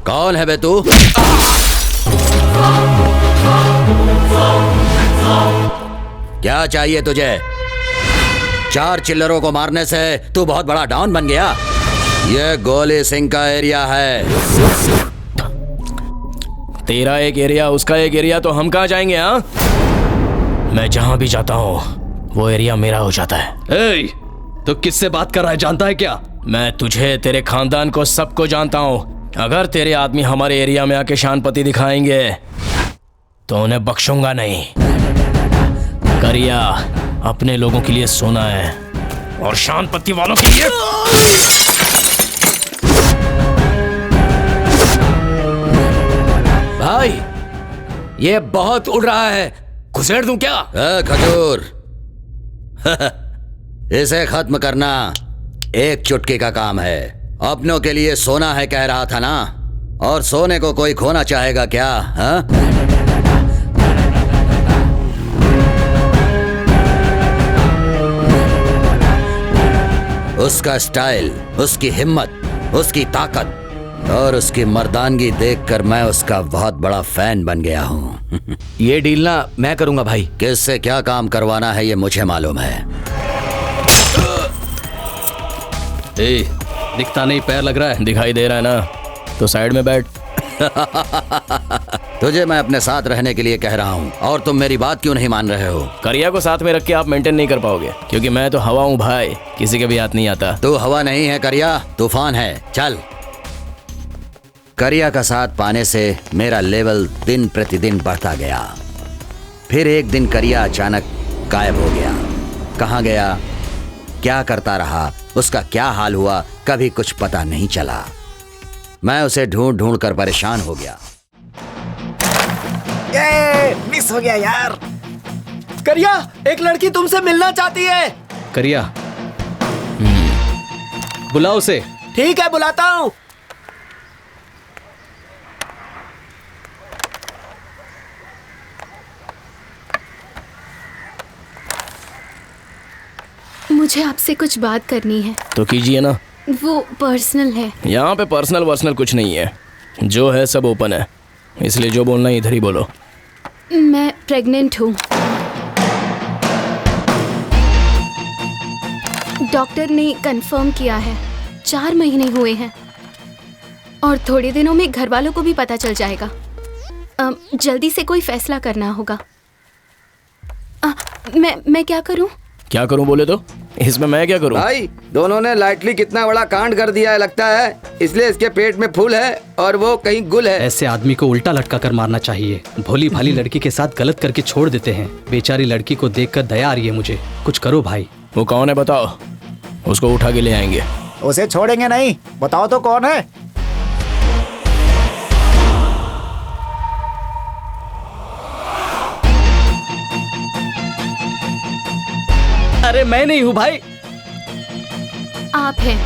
कौन है बे तू? क्या चाहिए तुझे? 4 चिल्लरों को मारने से तू बहुत बड़ा डॉन बन गया? ये गोली सिंह का एरिया है। तेरा एक एरिया, उसका एक एरिया, तो हम कहाँ जाएंगे? हाँ, मैं जहां भी जाता हूँ वो एरिया मेरा हो जाता है। तो किससे बात कर रहा है, जानता है क्या? मैं तुझे, तेरे खानदान को, सबको जानता हूँ। अगर तेरे आदमी हमारे एरिया में आके शानपति दिखाएंगे तो उन्हें बख्शूंगा नहीं। करिया अपने लोगों के लिए सोना है और शानपति वालों के लिए। भाई, ये बहुत उड़ रहा है, घुसेड़ दूं क्या? खजूर, इसे खत्म करना एक चुटकी का काम है। अपनों के लिए सोना है कह रहा था ना, और सोने को कोई खोना चाहेगा क्या? हाँ? उसका स्टाइल, उसकी हिम्मत, उसकी ताकत और उसकी मर्दानगी देखकर मैं उसका बहुत बड़ा फैन बन गया हूँ। ये डील ना मैं करूंगा भाई। किससे क्या काम करवाना है ये मुझे मालूम है। दिखता नहीं, पैर लग रहा है। दिखाई दे रहा है ना, तो साइड में बैठ। तुझे मैं अपने साथ रहने के लिए कह रहा हूँ और तुम मेरी बात क्यों नहीं मान रहे हो? करिया को साथ में रख के आप मेंटेन नहीं कर पाओगे, क्योंकि मैं तो हवा हूँ भाई, किसी के भी हाथ नहीं आता। तू हवा नहीं है करिया, तूफान है। चल। करिया का साथ पाने से मेरा लेवल दिन प्रतिदिन बढ़ता गया। फिर एक दिन करिया अचानक गायब हो गया। कहाँ गया, क्या करता रहा, उसका क्या हाल हुआ, कभी कुछ पता नहीं चला। मैं उसे ढूंढ ढूंढ कर परेशान हो गया। ये मिस हो गया यार। करिया, एक लड़की तुमसे मिलना चाहती है। करिया, बुलाओ उसे। ठीक है, बुलाता हूँ। मुझे आपसे कुछ बात करनी है। तो कीजिए ना। वो पर्सनल है। यहाँ पे पर्सनल वर्सनल कुछ नहीं है, जो है सब ओपन है, इसलिए जो बोलना है इधर ही बोलो। मैं प्रेग्नेंट हूँ। डॉक्टर ने कंफर्म किया है। 4 महीने हुए हैं और थोड़े दिनों में घर वालों को भी पता चल जाएगा। जल्दी से कोई फैसला करना होगा। मैं क्या करूँ? क्या करूँ बोले तो? इसमें मैं क्या करूँ? भाई, दोनों ने लाइटली कितना बड़ा कांड कर दिया है लगता है, इसलिए इसके पेट में फूल है और वो कहीं गुल है। ऐसे आदमी को उल्टा लटका कर मारना चाहिए। भोली भाली लड़की के साथ गलत करके छोड़ देते हैं। बेचारी लड़की को देखकर दया आ रही है मुझे। कुछ करो भाई। वो कौन है बताओ, उसको उठा के ले आएंगे। उसे छोड़ेंगे नहीं, बताओ तो कौन है? अरे मैं नहीं हूँ भाई। आप हैं।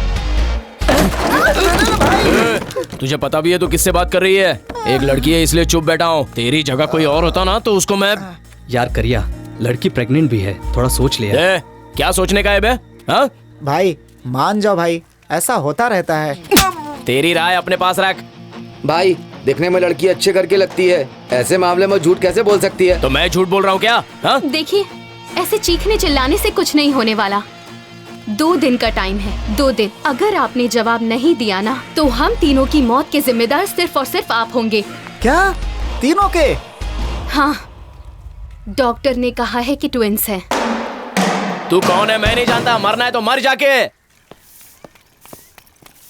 तुझे पता भी है तो किससे बात कर रही है? एक लड़की है इसलिए चुप बैठा हूँ। तेरी जगह कोई और होता ना तो उसको मैं। यार करिया, लड़की प्रेग्नेंट भी है, थोड़ा सोच लिया। क्या सोचने का है बे? हाँ भाई मान जाओ भाई, ऐसा होता रहता है। तेरी राय अपने पास रख। भाई, दिखने में लड़की अच्छे करके लगती है, ऐसे मामले में झूठ कैसे बोल सकती है? तो मैं झूठ बोल रहा हूँ क्या? हाँ? देखिए, ऐसे चीखने चिल्लाने से कुछ नहीं होने वाला। 2 दिन का टाइम है, 2 दिन। अगर आपने जवाब नहीं दिया ना तो हम तीनों की मौत के जिम्मेदार सिर्फ और सिर्फ आप होंगे। क्या? तीनों के? हाँ, डॉक्टर ने कहा है कि ट्विंस हैं। तू कौन है मैं नहीं जानता, मरना है तो मर जाके।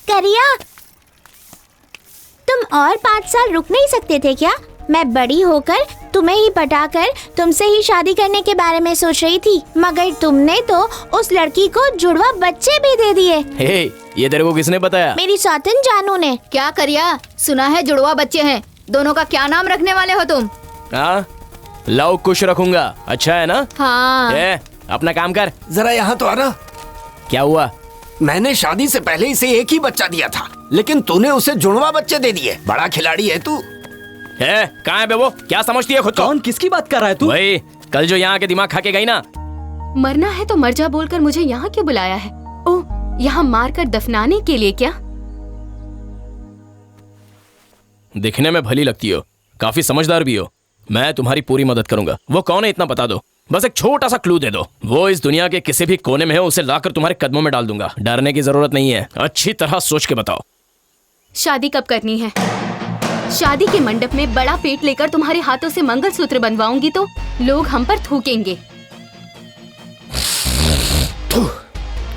करिया, तुम और 5 साल रुक नहीं सकते थे क्या? मैं बड़ी होकर तुम्हें ही पटाकर तुमसे ही शादी करने के बारे में सोच रही थी, मगर तुमने तो उस लड़की को जुड़वा बच्चे भी दे दिए। हे, ये तेरे को किसने बताया? मेरी सौतन जानू ने। क्या करिया, सुना है जुड़वा बच्चे हैं, दोनों का क्या नाम रखने वाले हो तुम? हाँ, लव कुश रखूंगा, अच्छा है ना? हाँ। अपना काम कर। जरा यहाँ तो आना। क्या हुआ? मैंने शादी से पहले इसे एक ही बच्चा दिया था, लेकिन तूने उसे जुड़वा बच्चे दे दिए। बड़ा खिलाड़ी है तू। कहाँ है बे वो? क्या समझती है खुद को? कौन, किसकी बात कर रहा है तू? वही कल जो यहाँ के दिमाग खा के गई ना। मरना है तो मर जा बोलकर मुझे यहाँ क्यों बुलाया है? ओह, यहाँ मार कर दफनाने के लिए क्या? दिखने में भली लगती हो, काफी समझदार भी हो। मैं तुम्हारी पूरी मदद करूंगा। वो कौन है इतना बता दो, बस एक छोटा सा क्लू दे दो। वो इस दुनिया के किसी भी कोने में है, उसे लाकर तुम्हारे कदमों में डाल दूंगा। डरने की जरूरत नहीं है, अच्छी तरह सोच के बताओ। शादी कब करनी है? शादी के मंडप में बड़ा पेट लेकर तुम्हारे हाथों से मंगलसूत्र बनवाऊंगी तो लोग हम पर थूकेंगे।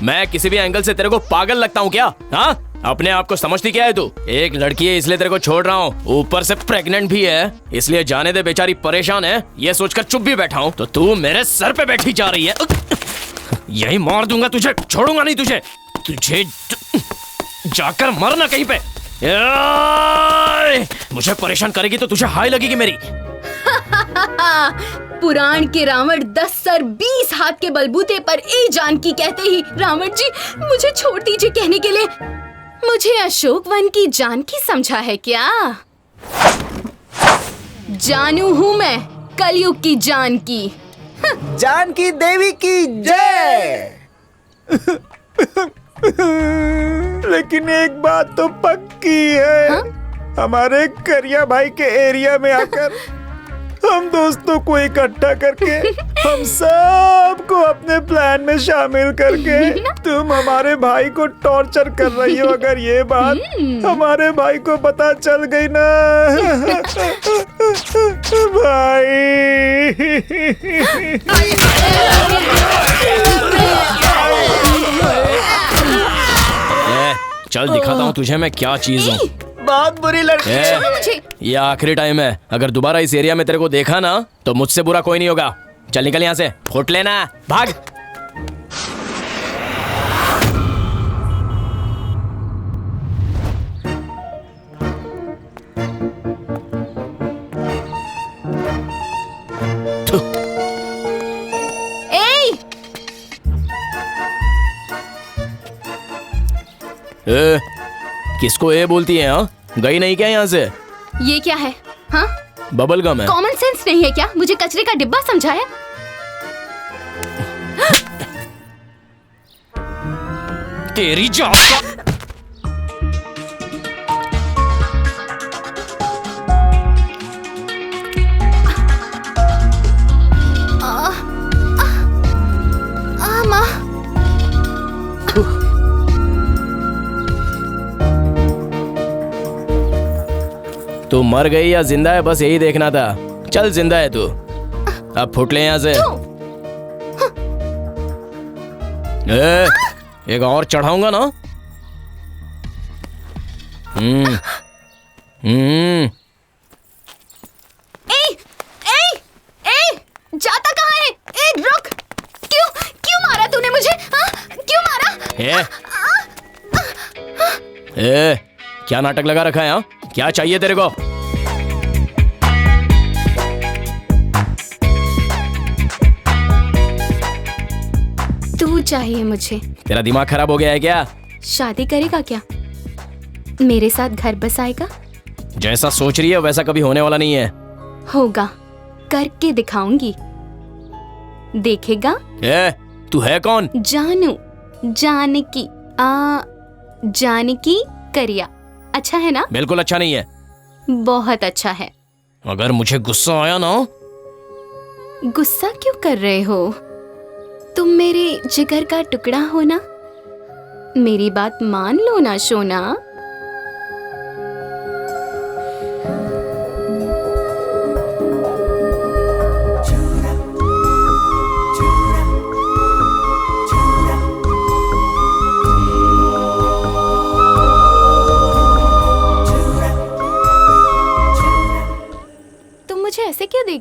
मैं किसी भी एंगल से तेरे को पागल लगता हूँ क्या? हाँ, अपने आप को समझती क्या है तू? एक लड़की है इसलिए तेरे को छोड़ रहा हूँ, ऊपर से प्रेग्नेंट भी है, इसलिए जाने दे, बेचारी परेशान है, ये सोचकर चुप भी बैठा हूँ, तो तू मेरे सर पे बैठी जा रही है। यही मार दूंगा तुझे, छोड़ूंगा नहीं तुझे। तुझे जाकर मरना कहीं पे। मुझे परेशान करेगी तो तुझे हाय लगेगी मेरी। पुराण के रावण 10 सर 20 हाथ के बलबूते पर ए जानकी कहते ही रावण जी मुझे छोड़ दीजिए कहने के लिए। मुझे अशोक वन की जानकी समझा है क्या? जानू हूँ मैं, कलयुग की जानकी। जानकी देवी की जय। लेकिन एक बात तो पक्की है, हमारे करिया भाई के एरिया में आकर हम दोस्तों को इकट्ठा करके हम सबको अपने प्लान में शामिल करके तुम हमारे भाई को टॉर्चर कर रही हो। अगर ये बात हमारे भाई को पता चल गई ना भाई। चल दिखाता हूँ तुझे मैं क्या चीज हूँ। बहुत बुरी लड़की है। मुझे ये आखिरी टाइम है, अगर दोबारा इस एरिया में तेरे को देखा ना तो मुझसे बुरा कोई नहीं होगा। चल निकल यहाँ से, फुट लेना, भाग। ए, किसको ए बोलती है? हाँ, गई नहीं क्या यहाँ से? ये क्या है? हाँ, बबल गम है। कॉमन सेंस नहीं है क्या? मुझे कचरे का डिब्बा समझा है? तेरी जात। माँ, तू मर गई या जिंदा है बस यही देखना था। चल जिंदा है तू, अब फुट ले यहाँ से। एक और चढ़ाऊंगा ना। जाता कहाँ है? रुक, क्यों मारा तूने मुझे? क्यों मारा? क्या नाटक लगा रखा है? हाँ, क्या चाहिए तेरे को? तू चाहिए मुझे। तेरा दिमाग खराब हो गया है क्या? शादी करेगा क्या? मेरे साथ घर बसाएगा? जैसा सोच रही है वैसा कभी होने वाला नहीं है। होगा, करके दिखाऊंगी, देखेगा। तू है कौन? जानू, जानकी, जानकी करिया। अच्छा है ना? बिल्कुल अच्छा नहीं है। बहुत अच्छा है। अगर मुझे गुस्सा आया ना। गुस्सा क्यों कर रहे हो? तुम मेरे जिगर का टुकड़ा हो ना, मेरी बात मान लो ना सोना।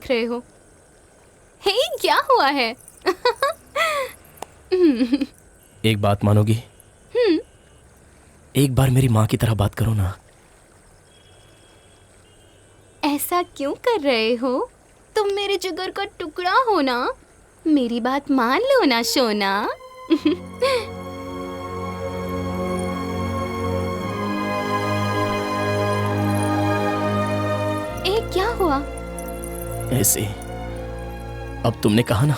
देख रहे हो? हे, क्या हुआ है? एक बात मानोगी? एक बार मेरी माँ की तरह बात करो ना। ऐसा क्यों कर रहे हो? तुम मेरे जिगर का टुकड़ा हो ना। मेरी बात मान लो ना सोना। क्या हुआ? ऐसे, अब तुमने कहा ना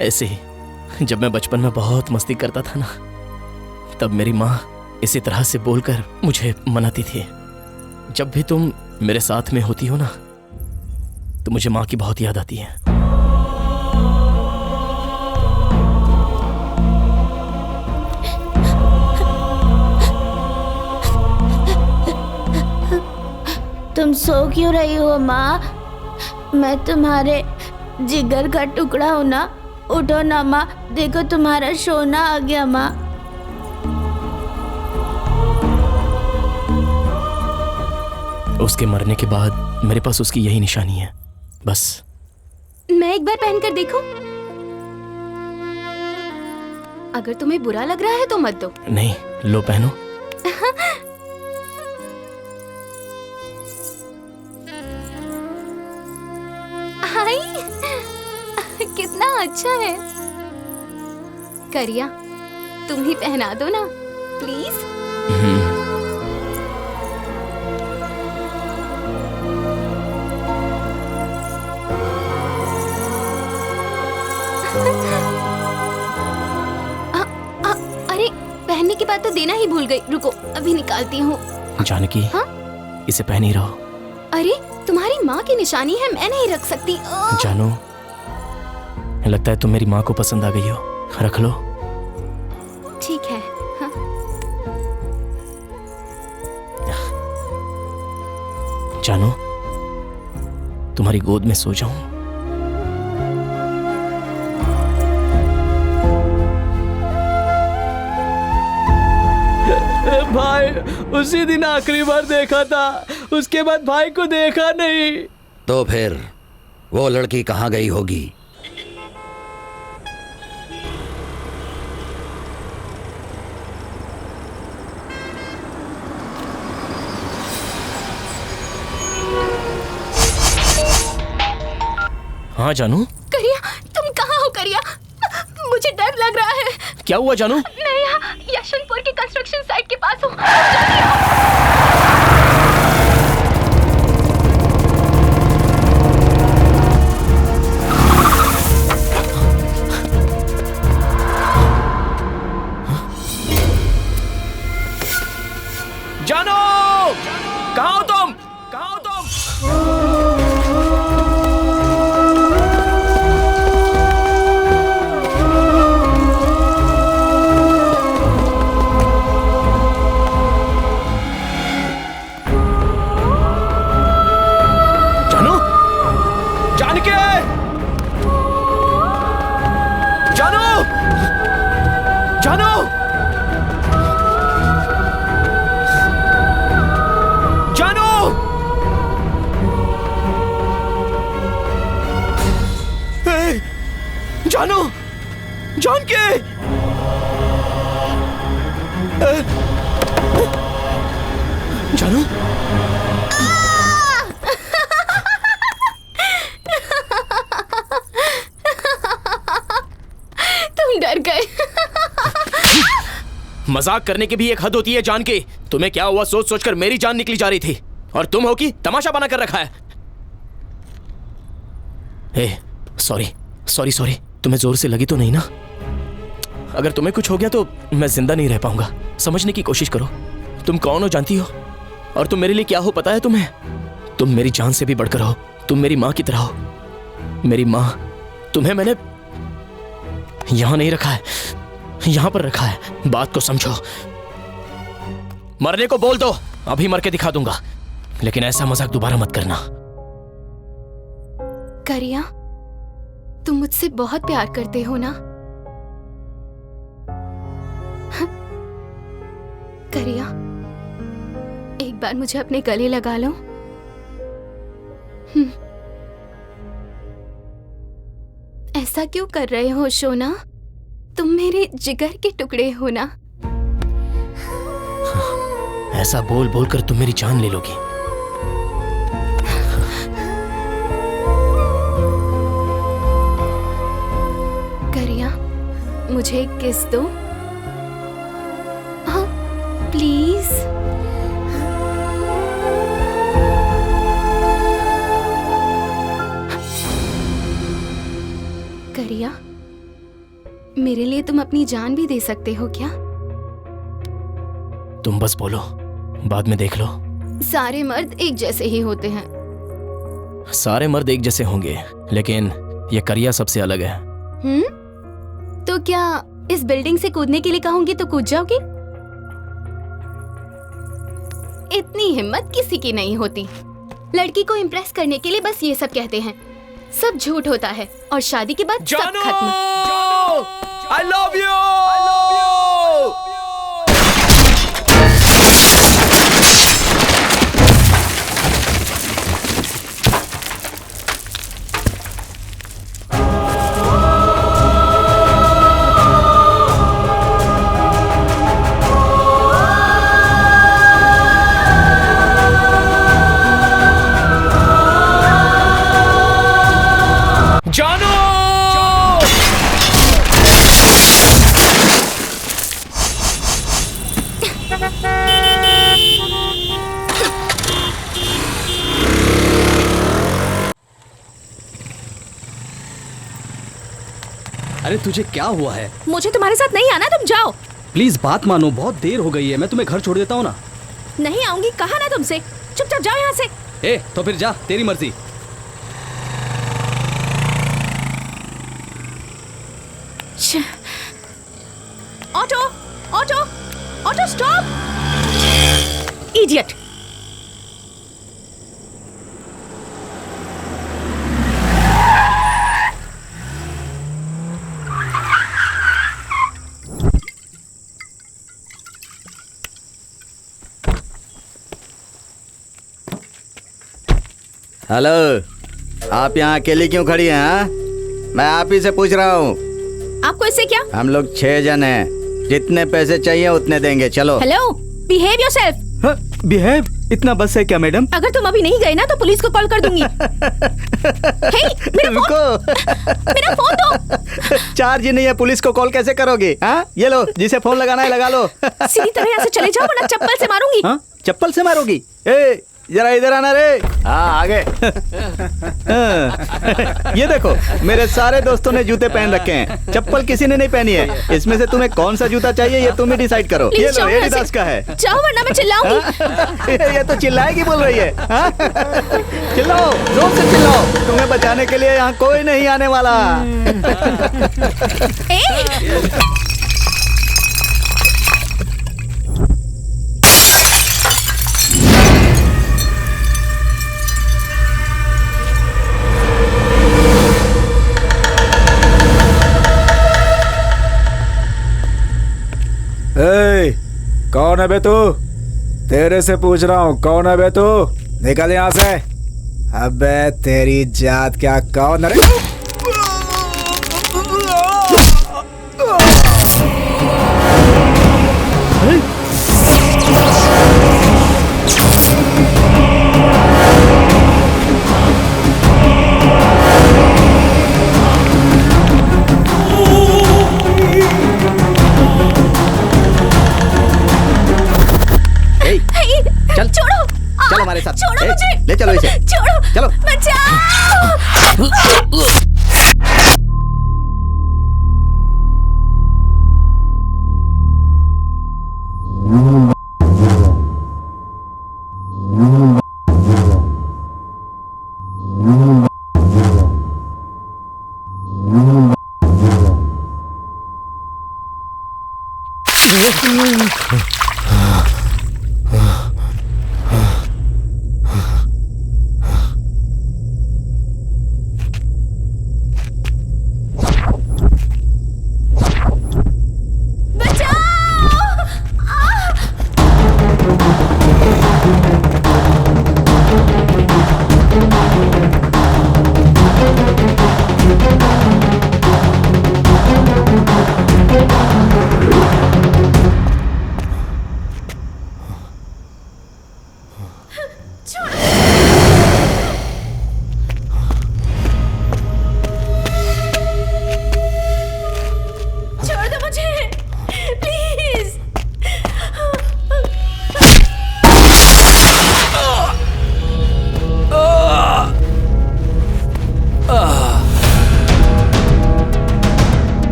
ऐसे, जब मैं बचपन में बहुत मस्ती करता था ना, तब मेरी माँ इसी तरह से बोलकर मुझे मनाती थी। जब भी तुम मेरे साथ में होती हो ना, तो मुझे माँ की बहुत याद आती है। तुम सो क्यों रही हो माँ? मैं तुम्हारे जिगर का टुकड़ा हूँ ना। उठो ना माँ, देखो तुम्हारा सोना आ गया माँ। उसके मरने के बाद मेरे पास उसकी यही निशानी है, बस। मैं एक बार पहन कर देखूं? अगर तुम्हें बुरा लग रहा है तो मत दो। नहीं, लो पहनो। कितना अच्छा है। करिया, तुम ही पहना दो ना प्लीज। अरे, पहनने के बाद तो देना ही भूल गई। रुको, अभी निकालती हूँ। जानकी, हाँ? इसे पहन ही रहो। अरे, तुम्हारी माँ की निशानी है, मैं नहीं रख सकती। जानो, लगता है तुम मेरी माँ को पसंद आ गई हो। रख लो। ठीक है। हाँ? जानो, तुम्हारी गोद में सो जाऊं? भाई, उसी दिन आखिरी बार देखा था, उसके बाद भाई को देखा नहीं। तो फिर वो लड़की कहाँ गई होगी? हाँ जानू। करिया, तुम कहाँ हो? करिया, मुझे डर लग रहा है। क्या हुआ जानू? मैं यहाँ यशवंतपुर की कंस्ट्रक्शन साइट के पास हूँ। जानू, कहाँ हो तुम? कहाँ हो तुम? जानू, जान के जानू, तुम डर गए। मजाक करने की भी एक हद होती है जान के। तुम्हें क्या हुआ सोच सोचकर मेरी जान निकली जा रही थी, और तुम हो कि तमाशा बना कर रखा है। सॉरी सॉरी सॉरी, तुम्हें जोर से लगी तो नहीं ना? अगर तुम्हें कुछ हो गया तो मैं जिंदा नहीं रह पाऊंगा। समझने की कोशिश करो। तुम कौन हो जानती हो, और तुम मेरे लिए क्या हो पता है तुम्हें? तुम मेरी जान से भी बढ़कर हो। तुम मेरी माँ की तरह हो। मेरी माँ, तुम्हें मैंने यहां नहीं रखा है, यहां पर रखा है। बात को समझो। मरने को बोल दो, अभी मर के दिखा दूंगा, लेकिन ऐसा मजाक दोबारा मत करना। करिया, तुम मुझसे बहुत प्यार करते हो ना? करिया, एक बार मुझे अपने गले लगा लो। ऐसा क्यों कर रहे हो शोना? तुम मेरे जिगर के टुकड़े हो ना। ऐसा बोल बोल कर तुम मेरी जान ले लोगी। करिया, मुझे एक किस दो। हाँ, प्लीज। करिया, मेरे लिए तुम अपनी जान भी दे सकते हो क्या? तुम बस बोलो, बाद में देख लो। सारे मर्द एक जैसे ही होते हैं। सारे मर्द एक जैसे होंगे, लेकिन ये करिया सबसे अलग है। तो क्या इस बिल्डिंग से कूदने के लिए कहूंगी तो कूद जाओगे? इतनी हिम्मत किसी की नहीं होती। लड़की को इम्प्रेस करने के लिए बस ये सब कहते हैं। सब झूठ होता है और शादी के बाद सब खत्म। I love you! I love you! जानो! अरे तुझे क्या हुआ है? मुझे तुम्हारे साथ नहीं आना, तुम जाओ। प्लीज बात मानो, बहुत देर हो गई है। मैं तुम्हें घर छोड़ देता हूँ ना। नहीं आऊंगी, कहा ना तुमसे। चुपचाप जाओ यहाँ से। तो फिर जा, तेरी मर्जी। Auto, auto, auto stop! Idiot! Hello, आप यहाँ अकेली क्यों खड़ी हैं? हाँ? मैं आप ही से पूछ रहा हूँ। आपको इससे क्या? हम लोग 6 जन हैं, जितने पैसे चाहिए उतने देंगे। चलो। Hello, behave yourself. बिहेव? इतना बस है क्या मैडम? अगर तुम अभी नहीं गए ना तो पुलिस को कॉल कर दूंगी। हे, मेरा फोन दो। चार्ज ही नहीं है, पुलिस को कॉल कैसे करोगे? हाँ, ये लो, जिसे फोन लगाना है लगा लो। सीधी तरह यहाँ से चले जाओ वरना चप्पल से मारूंगी। हाँ? चप्पल से मारोगी? ए, जरा इधर आना रे। हाँ, आगे। ये देखो, मेरे सारे दोस्तों ने जूते पहन रखे हैं, चप्पल किसी ने नहीं पहनी है। इसमें से तुम्हें कौन सा जूता चाहिए ये तुम ही डिसाइड करो। ये लो, एडिडास का है। जाओ वरना मैं चिल्लाऊंगी। ये तो चिल्लाएगी बोल रही है। हाँ? चिल्लाओ, जोर से चिल्लाओ, तुम्हें बचाने के लिए यहाँ कोई नहीं आने वाला। कौन है बे तू? तेरे से पूछ रहा हूँ, कौन है बे तू? निकल यहाँ से। अबे तेरी जात क्या, कौन है? चल, छोड़ो, चल हमारे साथ। छोड़ो मुझे। ले चलो इसे। छोड़ो, चलो। बचाओ।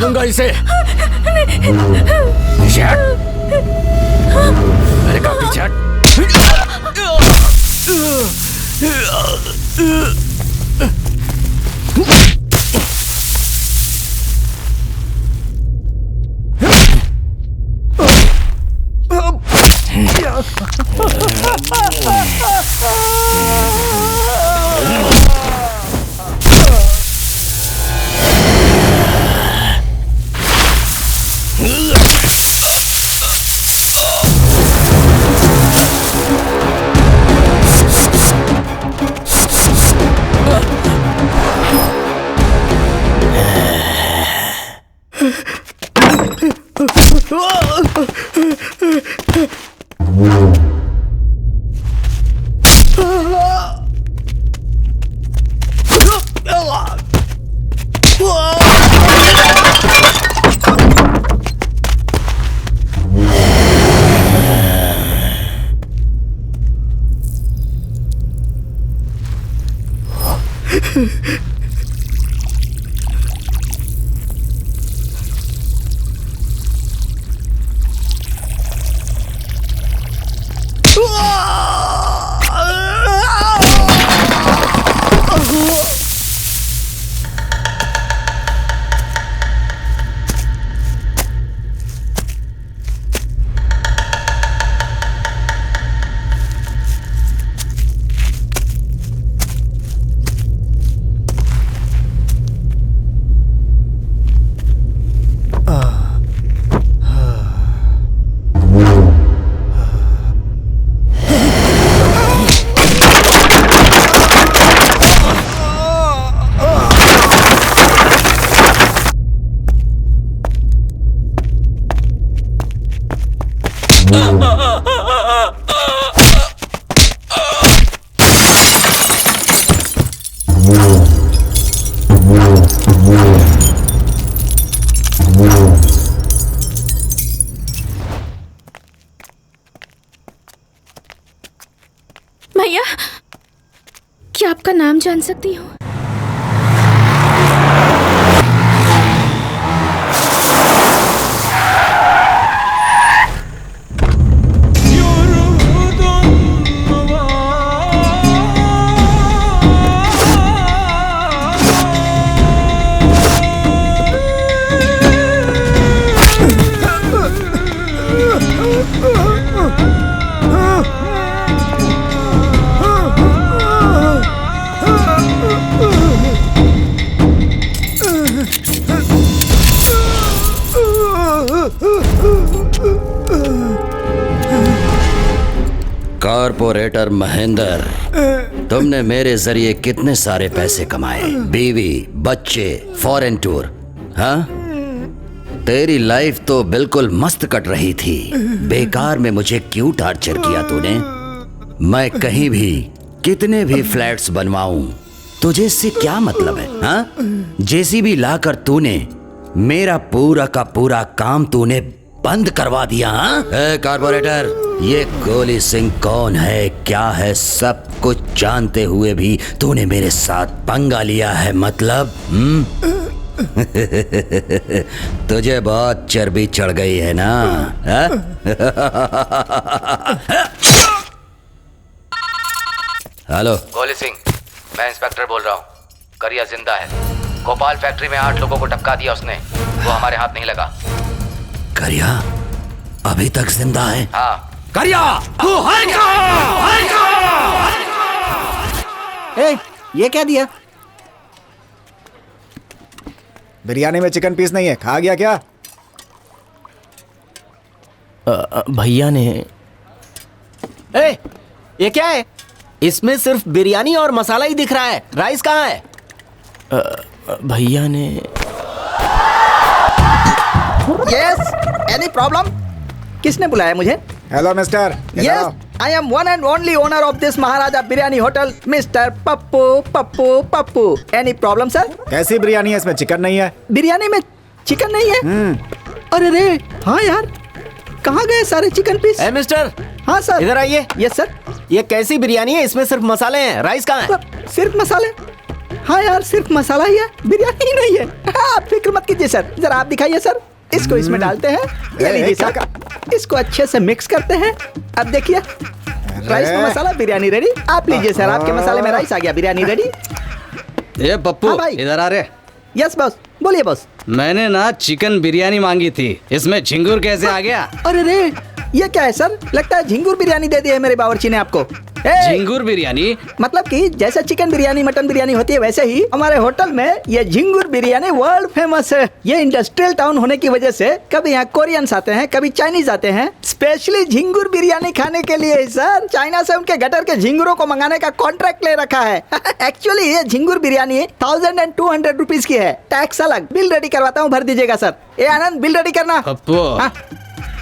दूंगा इसे। अरे काफी छट। भैया, क्या आपका नाम जान सकती हूँ? कॉर्पोरेटर महेंद्र, तुमने मेरे जरिए कितने सारे पैसे कमाए, बीवी, बच्चे, फॉरेन टूर। हाँ, तेरी लाइफ तो बिल्कुल मस्त कट रही थी। बेकार में मुझे क्यों टॉर्चर किया तूने? मैं कहीं भी कितने भी फ्लैट्स बनवाऊं, तुझे इससे क्या मतलब है? हाँ, जेसीबी लाकर तूने मेरा पूरा का पूरा काम तूने बंद करवा दिया। हाँ? कॉर्पोरेटर, ये गोली सिंह कौन है, क्या है, सब कुछ जानते हुए भी तूने मेरे साथ पंगा लिया है, मतलब? तुझे बहुत चर्बी चढ़ गई है ना? हेलो, गोली सिंह, मैं इंस्पेक्टर बोल रहा हूँ। करिया जिंदा है। गोपाल फैक्ट्री में 8 लोगों को टपका दिया उसने, वो हमारे हाथ नहीं लगा। करिया अभी तक जिंदा है? हाँ। करिया, तू है क्या? ए, ये क्या दिया? बिरयानी में चिकन पीस नहीं है, खा गया क्या? भैया ने। ए, ये क्या है? इसमें सिर्फ बिरयानी और मसाला ही दिख रहा है, राइस कहाँ है? भैया ने। Yes, any problem? किसने बुलाया मुझे? Hello mister. Yes, I am one and only owner of this Maharaja biryani hotel, mister Pappu Pappu Pappu. Any problem sir? कैसी बिरयानी है, इसमें चिकन नहीं है? बिरयानी में चिकन नहीं है? अरे रे, हाँ यार, कहाँ गए सारे चिकन पीस? ए मिस्टर, हाँ सर। इधर आइए। Yes sir. ये कैसी बिरयानी है? इसमें सिर्फ मसाले हैं, राइस कहाँ है? सिर्फ मसाले? हाँ यार, सिर्फ मसाला ही है, बिरयानी ही नहीं है। आप फिक्र मत कीजिए सर, जरा आप दिखाइए सर। इसको इसमें डालते हैं, ये लीजिए सर, इसको अच्छे से मिक्स करते हैं। अब देखिए राइस में मसाला, बिरयानी रेडी। आप लीजिए सर, आपके मसाले में राइस आ गया, बिरयानी रेडी। ये पप्पू हाँ भाई। इधर आ रे। यस बॉस, बोलिए बॉस। मैंने ना चिकन बिरयानी मांगी थी, इसमें झिंगुर कैसे आ गया? अरे रे, ये क्या है सर? लगता है झिंगुर बिरयानी दे दी है मेरे बावर्ची ने आपको। झिंगुर बिरयानी मतलब कि जैसे चिकन बिरयानी मटन बिरयानी होती है, वैसे ही हमारे होटल में ये झिंगुर बिरयानी वर्ल्ड फेमस है। ये इंडस्ट्रियल टाउन होने की वजह से कभी यहाँ कोरियंस आते हैं, कभी चाइनीज आते हैं, स्पेशली झिंगुर बिरयानी खाने के लिए। सर चाइना से उनके गटर के झिंगुरों को मंगाने का कॉन्ट्रैक्ट ले रखा है। एक्चुअली ये झिंगुर बिरयानी 1200 रुपीज की है, टैक्स अलग। बिल रेडी करवाता हूँ, भर दीजिएगा सर। ए आनंद, बिल रेडी करना। पप्पू हाँ?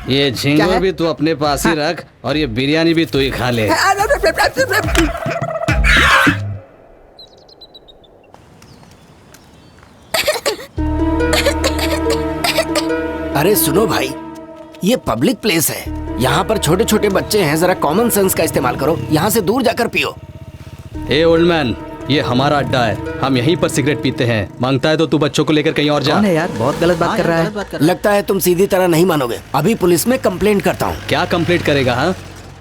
ये झिंगुर भी तू अपने पास ही रख और ये बिरयानी भी तू ही खा ले। अरे सुनो भाई, ये पब्लिक प्लेस है, यहाँ पर छोटे छोटे बच्चे हैं, जरा कॉमन सेंस का इस्तेमाल करो, यहाँ से दूर जाकर पियो। ए ओल्ड मैन, ये हमारा अड्डा है, हम यहीं पर सिगरेट पीते हैं। मांगता है तो तू बच्चों को लेकर कहीं और जा। कौन है यार, बहुत गलत बात कर रहा है। लगता है तुम सीधी तरह नहीं मानोगे, अभी पुलिस में कंप्लेंट करता हूँ। क्या कंप्लेंट करेगा? हाँ,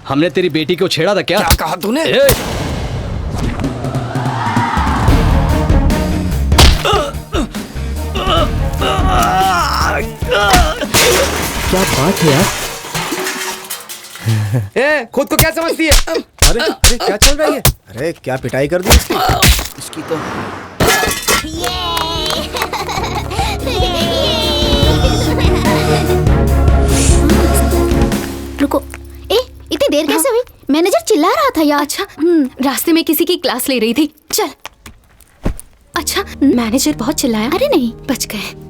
हमने तेरी बेटी को छेड़ा था क्या? क्या कहा तूने? क्या बात है यार? ए, खुद को क्या समझती है? अरे अरे क्या चल रहा है? अरे क्या पिटाई कर दी इसकी तो। रुको, इतनी देर कैसे हुई? मैनेजर चिल्ला रहा था यार। अच्छा, रास्ते में किसी की क्लास ले रही थी। चल। अच्छा, मैनेजर बहुत चिल्लाया? अरे नहीं, बच गए।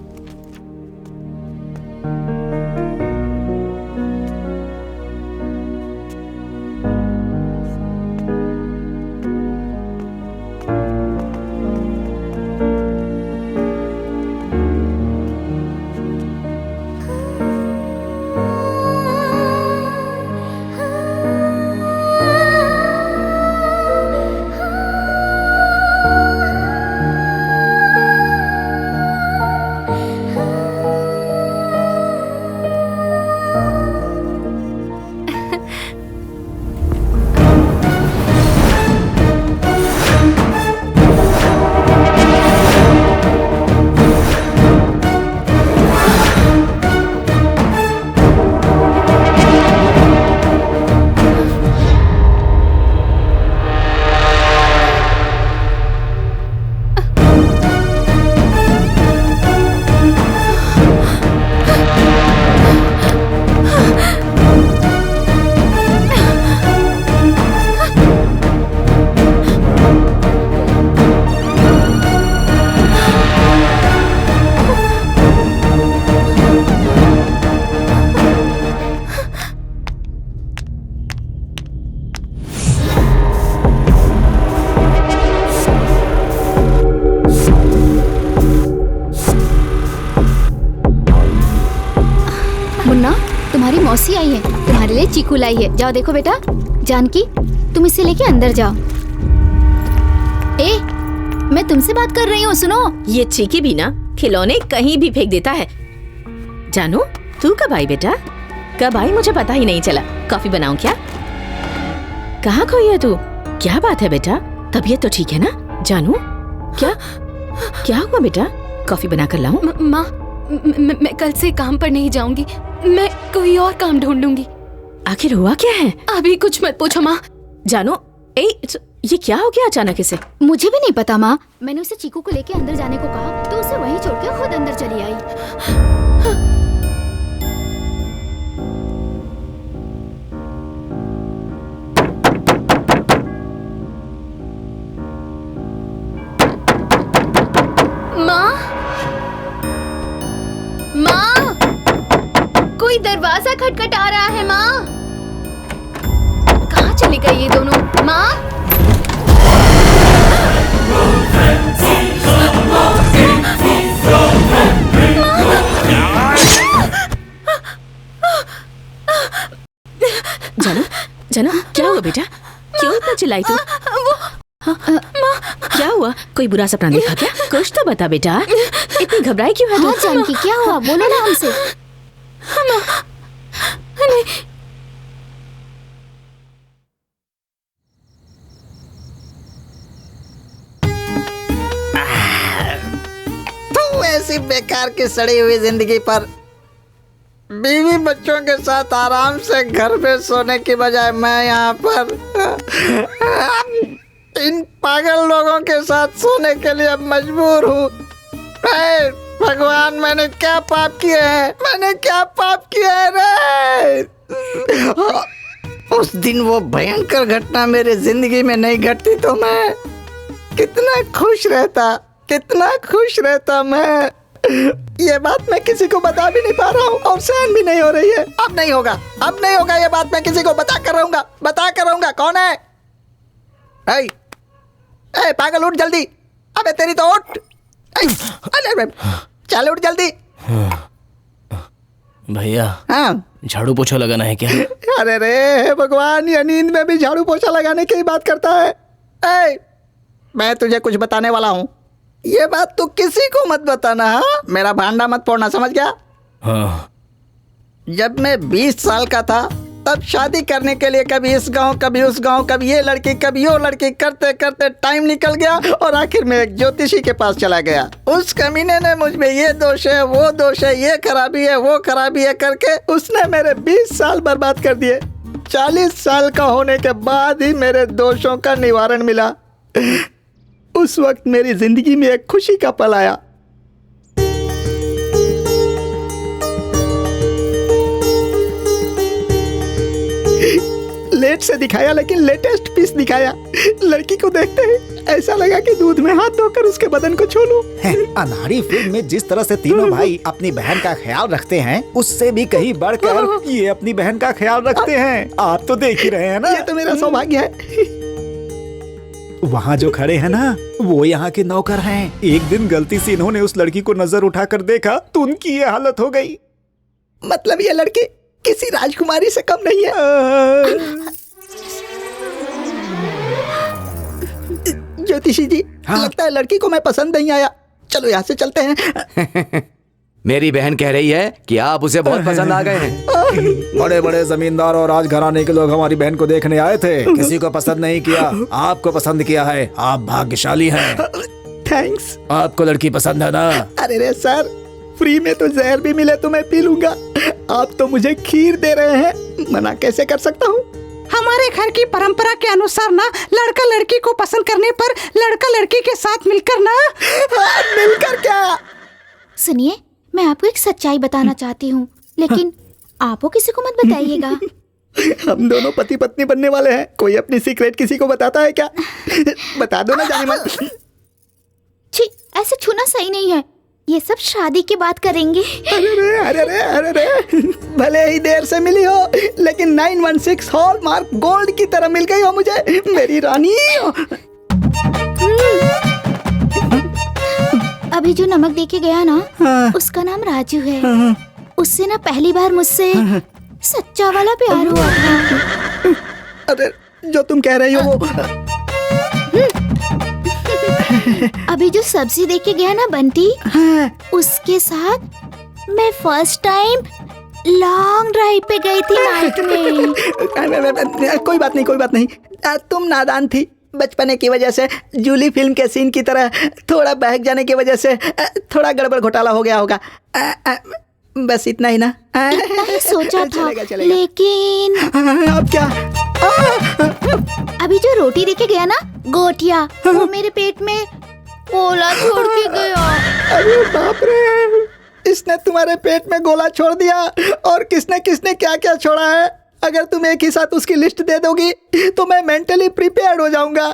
तुम्हारी मौसी आई है, तुम्हारे लिए चीकू लाई है। जाओ देखो बेटा। जानकी, तुम इसे लेके अंदर जाओ। मैं तुमसे बात कर रही हूँ, सुनो। ये चीकी भी ना खिलौने कहीं भी फेंक देता है। जानू, तू कब आई बेटा? कब आई मुझे पता ही नहीं चला। कॉफी बनाऊं क्या? कहाँ खोई है तू? क्या बात है बेटा, तबीयत तो ठीक है ना? जानू, क्या हुआ बेटा? कॉफी बनाकर लाऊं? माँ, मैं कल से काम पर नहीं जाऊंगी, मैं कोई और काम ढूंढ लूंगी। आखिर हुआ क्या है? अभी कुछ मत पूछो माँ। जानू, ये क्या हो गया अचानक इसे? मुझे भी नहीं पता माँ। मैंने उसे चीकू को लेके अंदर जाने को कहा तो उसे वहीं छोड़ के खुद अंदर चली आई। माँ, माँ, कोई दरवाजा खटखटा रहा है। माँ, कहाँ चली गई ये दोनों? माँ, जानू, क्या हुआ बेटा? क्यों इतना चिल्लाई तू? क्या हुआ? कोई बुरा सपना देखा क्या? कुछ तो बता बेटा, इतनी घबराई क्यों है? हाँ जानकी, क्या हुआ? बोलो ना हमसे। तू ऐसी बेकार की सड़ी हुई जिंदगी पर बीवी बच्चों के साथ आराम से घर पे सोने की बजाय मैं यहाँ पर इन पागल लोगों के साथ सोने के लिए मजबूर हूँ। भगवान, मैंने क्या पाप किए हैं? मैंने क्या पाप किया है रे? उस दिन वो भयंकर घटना मेरे जिंदगी में नहीं घटती तो मैं कितना खुश रहता मैं। ये बात मैं किसी को बता भी नहीं पा रहा हूँ और सहन भी नहीं हो रही है। अब नहीं होगा ये बात मैं किसी को बता कर रहूंगा। कौन है? ए पागल, उठ जल्दी। अबे तेरी तो उठ। अरे चल उठ जल्दी। भैया, हाँ झाड़ू पोछा लगाना है क्या? अरे रे भगवान, ये नींद में भी झाड़ू पोछा लगाने की बात करता है। मैं तुझे कुछ बताने वाला हूँ, ये बात तू किसी को मत बताना। हाँ, मेरा भांडा मत फोड़ना, समझ गया? हाँ। जब मैं 20 साल का था तब शादी करने के लिए कभी इस गांव कभी उस गांव, कभी ये लड़की कभी वो लड़की करते करते टाइम निकल गया और आखिर में एक ज्योतिषी के पास चला गया। उस कमीने ने मुझ में ये दोष है, वो दोष है, ये खराबी है, वो खराबी है करके उसने मेरे 20 साल बर्बाद कर दिए। 40 साल का होने के बाद ही मेरे दोषों का निवारण मिला। उस वक्त मेरी जिंदगी में एक खुशी का पल आया। लेट से दिखाया लेकिन लेटेस्ट पीस दिखाया। लड़की को देखते ही ऐसा लगा कि दूध में हाथ धोकर उसके बदन को छू लूं। अनाड़ी फिल्म में जिस तरह से तीनों भाई अपनी बहन का ख्याल रखते हैं, उससे भी कहीं बढ़कर ये अपनी बहन का ख्याल रखते हैं। आप तो देख ही रहे हैं ना। ये तो मेरा सौभाग्य है। वहाँ जो खड़े हैं ना, वो यहाँ के नौकर हैं। एक दिन गलती से इन्होंने उस लड़की को नजर उठाकर देखा तो उनकी ये हालत हो गई। मतलब ये लड़की किसी राजकुमारी से कम नहीं है। ज्योतिषी जी, हाँ? लगता है लड़की को मैं पसंद नहीं आया। चलो यहाँ से चलते हैं। मेरी बहन कह रही है कि आप उसे बहुत पसंद आ गए हैं। बड़े बड़े जमींदार और राजघराने के लोग हमारी बहन को देखने आए थे, किसी को पसंद नहीं किया, आपको पसंद किया है। आप भाग्यशाली हैं। थैंक्स। आपको लड़की पसंद है ना? अरे रे सर, फ्री में तो जहर भी मिले तो मैं पी लूंगा। आप तो मुझे खीर दे रहे हैं, मना कैसे कर सकता हूँ? हमारे घर की परंपरा के अनुसार ना, लड़का लड़की को पसंद करने पर लड़का लड़की के साथ मिलकर ना। मिलकर क्या? सुनिए, मैं आपको एक सच्चाई बताना चाहती हूँ, लेकिन आप वो किसी को मत बताइएगा। हम दोनों पति पत्नी बनने वाले हैं। कोई अपनी सीक्रेट किसी को बताता है क्या? बता दो ना जाने मन। छी, ऐसे छूना सही नहीं है। ये सब शादी के बाद करेंगे। अरे रे, भले ही देर से मिली हो, लेकिन 916 हॉलमार्क गोल्ड की तरह मिल गई हो मुझे, मेरी रानी। अभी जो नमक देके गया ना, हाँ। उसका नाम राजू है। उससे ना पहली बार मुझसे सच्चा वाला प्यार हुआ था। अरे जो तुम कह रही हो वो। अभी जो सब्जी देके गया ना बंटी, हाँ। उसके साथ मैं फर्स्ट टाइम लॉन्ग ड्राइव पे गई थी नाइट में। कोई बात नहीं। तुम नादान थी। बचपने की वजह से जूली फिल्म के सीन की तरह थोड़ा बहक जाने की वजह से थोड़ा गड़बड़ घोटाला हो गया होगा। बस इतना ही ना। इतना ही सोचा था, चलेगा। लेकिन अब क्या? अभी जो रोटी देके गया ना, गोटिया, वो मेरे पेट में गोला छोड़ के गया। अरे बाप रे, इसने तुम्हारे पेट में गोला छोड़ दिया। और किसने किसने क्या क्या छोड़ा है? अगर तुम एक ही साथ उसकी लिस्ट दे दोगी तो मैं मेंटली प्रिपेयर्ड हो जाऊंगा।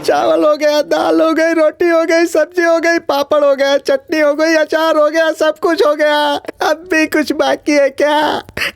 चावल हो गया, दाल हो गई, रोटी हो गई, सब्जी हो गई, पापड़ हो गया, चटनी हो गई, अचार हो गया, सब कुछ हो गया। अब भी कुछ बाकी है क्या?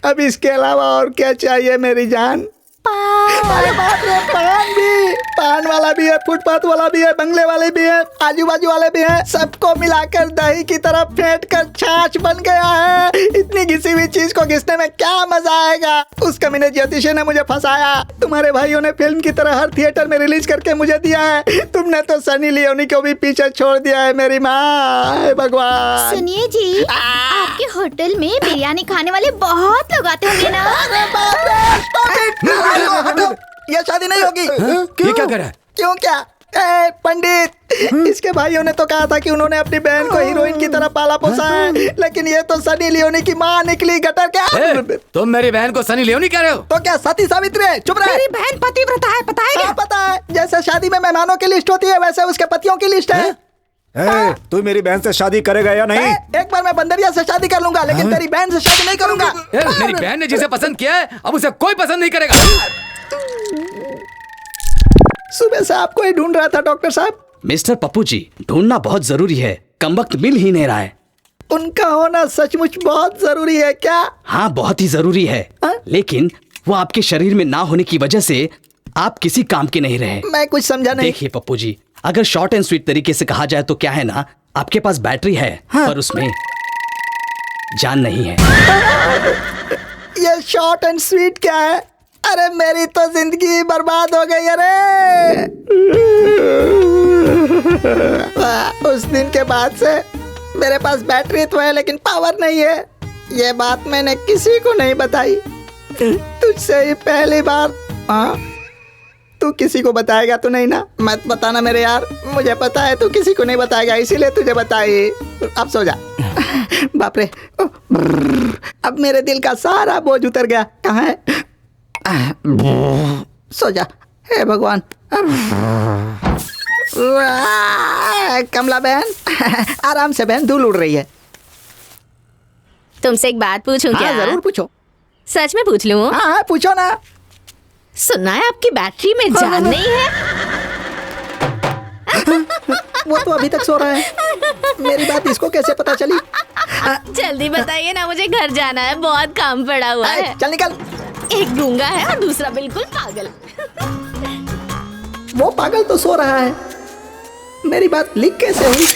अब इसके अलावा और क्या चाहिए मेरी जान? अरे बाप रे, पान भी, पान वाला भी है, फुटपाथ वाला भी है, बंगले वाले भी है, आजू बाजू वाले भी है, सबको मिलाकर दही की तरह फेंट कर छाछ बन गया है। इतनी घिसी हुई चीज को घिसने में क्या मजा आएगा। उस कमीने ज्योतिषी ने मुझे फंसाया। तुम्हारे भाइयों ने फिल्म की तरह हर थिएटर में रिलीज करके मुझे दिया है। तुमने तो सनी लियोनी को भी पीछे छोड़ दिया है मेरी माँ। हे भगवान। सुनिए जी, आपके होटल में बिरयानी खाने वाले बहुत लोग आते होंगे ना? अरे बाप रे, stop it! ये शादी नहीं होगी। ये क्या कर रहा है? क्यों क्या? ए, पंडित, इसके भाइयों ने तो कहा था कि उन्होंने अपनी बहन को हीरोइन की तरह पाला पोसा है, लेकिन ये तो सनी लियोनी की माँ निकली। गटर क्या? तुम मेरी बहन को सनी लियोनी कह रहे हो? तो क्या सती सावित्री है? चुप रहे। मेरी बहन पतिव्रता है, पता है क्या? हाँ, पता है। जैसे शादी में मेहमानों की लिस्ट होती है, वैसे उसके पतियों की लिस्ट है। तू मेरी बहन से शादी करेगा या नहीं? एक बार मैं बंदरिया से शादी कर लूंगा, लेकिन तेरी बहन से शादी नहीं करूंगा। मेरी बहन ने जिसे पसंद किया है, अब उसे कोई पसंद नहीं करेगा। सुबह से आपको ही ढूंढ रहा था डॉक्टर साहब। मिस्टर पप्पू जी, ढूंढना बहुत जरूरी है, कमबख्त मिल ही नहीं रहा है। उनका होना सचमुच बहुत जरूरी है क्या? हाँ, बहुत ही जरूरी है। लेकिन वो आपके शरीर में ना होने की वजह से आप किसी काम के नहीं रहे। मैं कुछ समझा नहीं। देखिए पप्पू जी, अगर शॉर्ट एंड स्वीट तरीके से कहा जाए तो क्या है ना, आपके पास बैटरी है, पर उसमें जान नहीं है। ये शॉर्ट एंड स्वीट क्या है? अरे मेरी तो जिंदगी बर्बाद हो गई। अरे उस दिन के बाद से मेरे पास बैटरी तो है, लेकिन पावर नहीं है। ये बात मैंने किसी को नहीं बताई, तुझसे ही पहली बार। हाँ, तू किसी को बताएगा तो नहीं ना? मत बताना मेरे यार, मुझे पता है तू किसी को नहीं बताएगा, इसीलिए तुझे बताई। अब सो जा। बाप रे, अब मेरे दिल का सारा बोझ उतर गया। कहाँ है? सो जा। हे भगवान। कमला बहन, आराम से बहन, धूल उड़ रही है। तुमसे एक बात पूछूं क्या? जरूर पूछो। सच में पूछ लूं? हाँ, पूछो ना। सुना है आपकी बैटरी में जान नहीं है? वो तो अभी तक सो रहा है। मेरी बात इसको कैसे पता चली? जल्दी बताइए ना, मुझे घर जाना है, बहुत काम पड़ा हुआ है। चल निकल। एक गूंगा है और दूसरा बिल्कुल पागल। वो पागल तो सो रहा है, मेरी बात लीक कैसे हुई?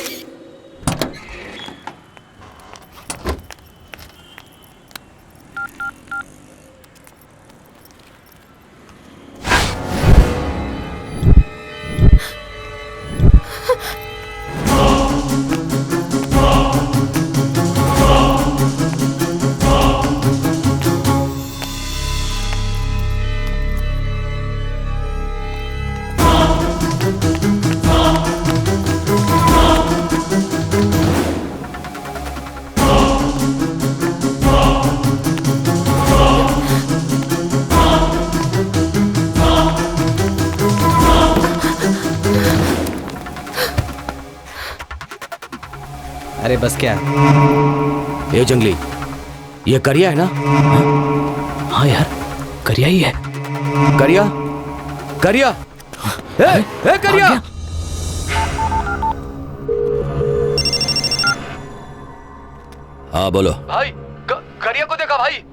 अरे बस क्या? ये जंगली, ये करिया है ना? हाँ यार, करिया ही है। करिया, करिया, ए करिया। हाँ बोलो भाई। करिया को देखा भाई।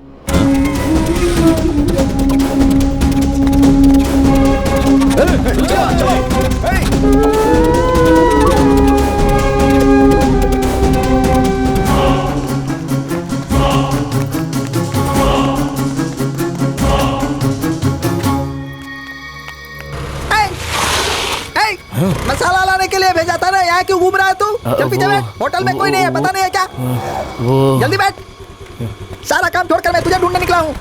मसाला लाने के लिए भेजा था ना, यहाँ क्यों घूम रहा है तू? चल पीछे बैठ, होटल में कोई नहीं है, पता नहीं है क्या? जल्दी बैठ, सारा काम छोड़कर मैं तुझे ढूंढने निकला हूँ।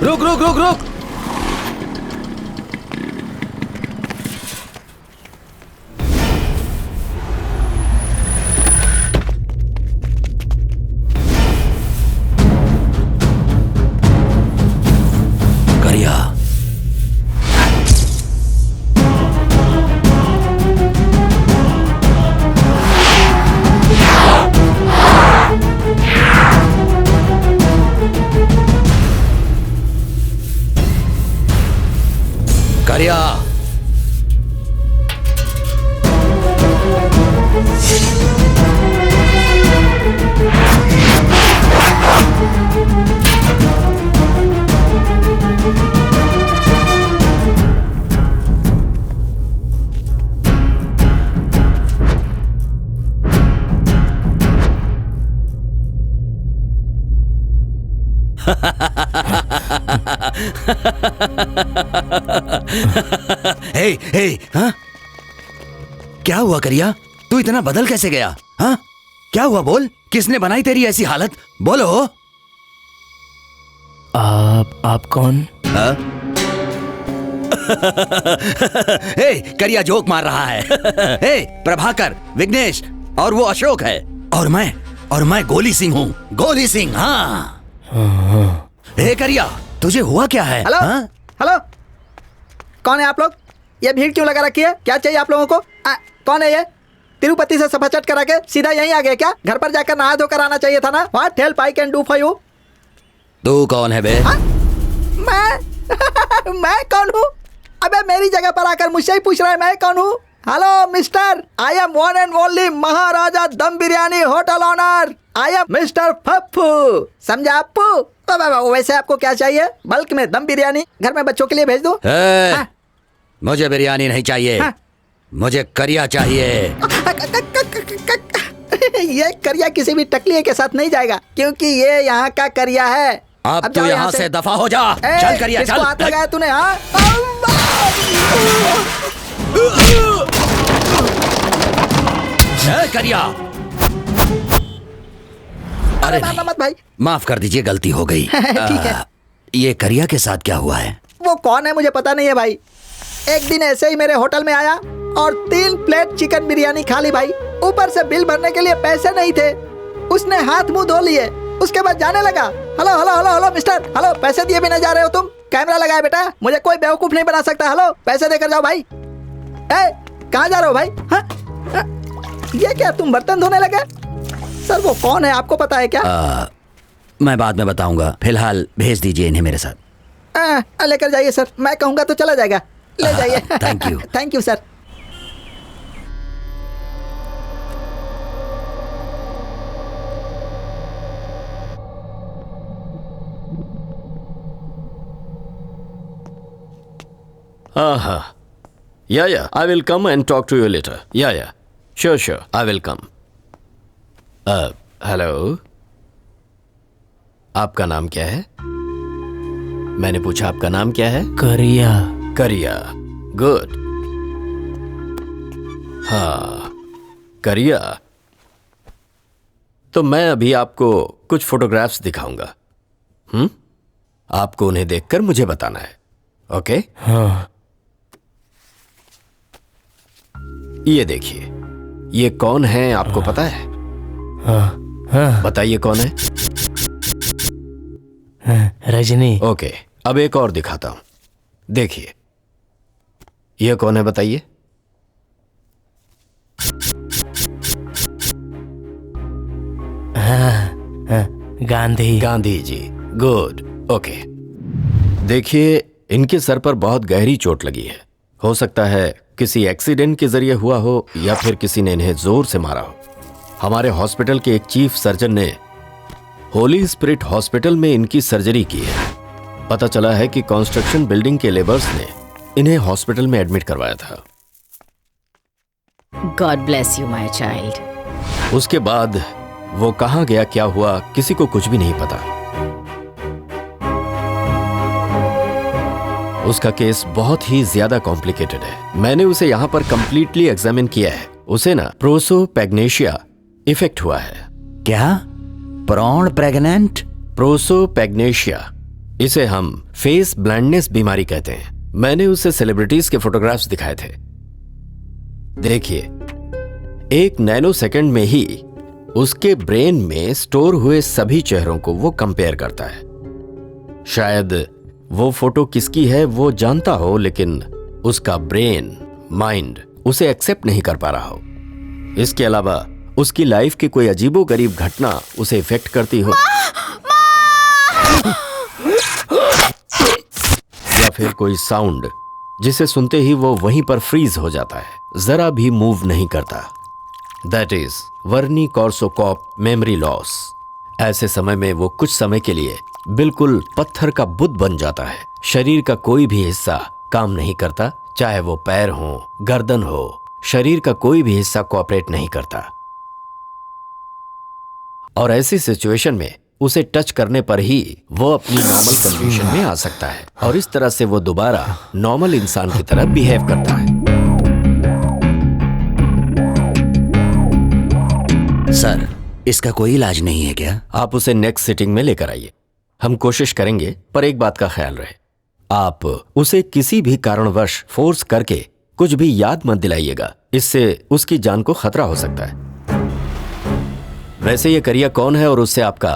रुक रुक रुक रुक। करिया, हे हे हाँ? क्या हुआ करिया? तू इतना बदल कैसे गया? हाँ? क्या हुआ बोल? किसने बनाई तेरी ऐसी हालत? बोलो। आप कौन? हाँ? हे करिया जोक मार रहा है। हे प्रभाकर, विघ्नेश और वो अशोक है और मैं गोली सिंह हूँ। गोली सिंह। हाँ। हे करिया, तुझे हुआ क्या है? हेलो हाँ? हेलो, कौन है आप लोग? ये भीड़ क्यों लगा रखी है? क्या चाहिए आप लोगों को? कौन है ये? तिरुपति से सफा चट करा के सीधा यहीं आ गए क्या? घर पर जाकर नहा धोकर आना चाहिए था ना। What help I can do for you? तू कौन है बे? मैं कौन हूँ? अबे मेरी जगह पर आकर मुझसे ही पूछ रहा है मैं कौन हूँ? Hello mister, I am one and only Maharaja dum biryani hotel owner. I am mister Pappu, समझा अप्पू? वैसे आपको क्या चाहिए? बल्क में दम बिरयानी घर में बच्चों के लिए भेज दूं? मुझे बिरयानी नहीं चाहिए। मुझे करिया चाहिए। ये करिया किसी भी टकलिए के साथ नहीं जाएगा, क्योंकि ये यहाँ का करिया है। अब तू यहाँ से दफा हो जा। चल करिया चल। हाथ लगाया तूने? हाँ करिया। अरे मत भाई, माफ कर दीजिए, गलती हो गई। ठीक है। ये करिया के साथ क्या हुआ है? वो कौन है मुझे पता नहीं है भाई। एक दिन ऐसे ही मेरे होटल में आया और 3 प्लेट चिकन बिरयानी खा ली भाई। ऊपर से बिल भरने के लिए पैसे नहीं थे। उसने हाथ मुंह धो लिए, उसके बाद जाने लगा। Hello hello hello hello mister, hello, पैसे दिए बिना जा रहे हो तुम? कैमरा लगाया बेटा, मुझे कोई बेवकूफ नहीं बना सकता। हेलो, पैसे देकर जाओ भाई। कहाँ जा रहे हो भाई? हाँ? ये क्या, तुम बर्तन धोने लगे? सर वो कौन है आपको पता है क्या? मैं बाद में बताऊंगा, फिलहाल भेज दीजिए इन्हें मेरे साथ। लेकर जाइए सर, मैं कहूंगा तो चला जाएगा। ले जाइए। Thank you. Thank you sir. Yeah, I will come and talk to you later. Yeah, sure, I will come. Hello, आपका नाम क्या है? मैंने पूछा आपका नाम क्या है? करिया। करिया, गुड। हाँ, करिया। तो मैं अभी आपको कुछ फोटोग्राफ्स दिखाऊंगा। आपको उन्हें देखकर मुझे बताना है, ओके? हाँ। ये देखिए, ये कौन है आपको पता है? हाँ। बताइए कौन है? रजनी। ओके, अब एक और दिखाता हूं। देखिए, ये कौन है बताइए? Gandhi ji, good, okay. देखिए, इनके सर पर बहुत गहरी चोट लगी है। हो सकता है किसी एक्सीडेंट के जरिए हुआ हो या फिर किसी ने इन्हें जोर से मारा हो। हमारे हॉस्पिटल के एक चीफ सर्जन ने होली स्पिरिट हॉस्पिटल में इनकी सर्जरी की है। पता चला है कि कंस्ट्रक्शन बिल्डिंग के लेबर्स ने इन्हें हॉस्पिटल में एडमिट करवाया था। God bless you my child. उसके बाद वो कहां गया, क्या हुआ, किसी को कुछ भी नहीं पता। उसका केस बहुत ही ज्यादा कॉम्प्लिकेटेड है। मैंने उसे यहां पर कंप्लीटली एग्जामिन किया है। उसे ना प्रोसोपैग्नेशिया इफेक्ट हुआ है। क्या? Prawn pregnant? प्रोसोपैग्नेशिया, इसे हम फेस ब्लाइंडनेस बीमारी कहते हैं। मैंने उसे सेलिब्रिटीज के फोटोग्राफ्स दिखाए थे। देखिए, 1 नैनो सेकंड में ही उसके ब्रेन में स्टोर हुए सभी चेहरों को वो कंपेयर करता है। शायद वो फोटो किसकी है वो जानता हो, लेकिन उसका ब्रेन, माइंड उसे एक्सेप्ट नहीं कर पा रहा हो। इसके अलावा उसकी लाइफ की कोई अजीबोगरीब घटना उसे इफेक्ट करती हो, या फिर कोई साउंड जिसे सुनते ही वो वहीं पर फ्रीज हो जाता है, जरा भी मूव नहीं करता। That is Wernicke Korsakoff memory loss. ऐसे समय में वो कुछ समय के लिए बिल्कुल पत्थर का बुत बन जाता है। शरीर का कोई भी हिस्सा काम नहीं करता, चाहे वो पैर हो, गर्दन हो, शरीर का कोई भी हिस्सा कोऑपरेट नहीं करता। और ऐसी सिचुएशन में उसे टच करने पर ही वो अपनी नॉर्मल कंडीशन में आ सकता है और इस तरह से वो दोबारा नॉर्मल इंसान की तरह बिहेव करता है। सर, इसका कोई इलाज नहीं है क्या? आप उसे नेक्स्ट सिटिंग में लेकर आइए, हम कोशिश करेंगे, पर एक बात का ख्याल रहे, आप उसे किसी भी कारणवश फोर्स करके कुछ भी याद मत दिलाइएगा, इससे उसकी जान को खतरा हो सकता है। वैसे ये करिया कौन है और उससे आपका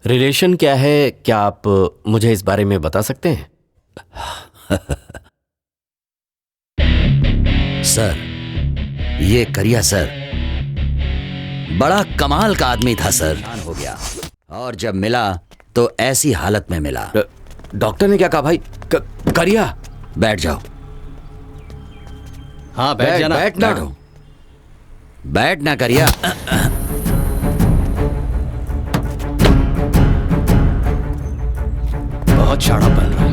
रिलेशन क्या है, क्या आप मुझे इस बारे में बता सकते हैं? सर, ये करिया सर बड़ा कमाल का आदमी था सर। हो गया और जब मिला तो ऐसी हालत में मिला। डॉक्टर ने क्या कहा भाई? करिया? बैठ जाओ। हाँ बैठ जाना। बैठना, बैठना करिया। बहुत शाना बन रहा है।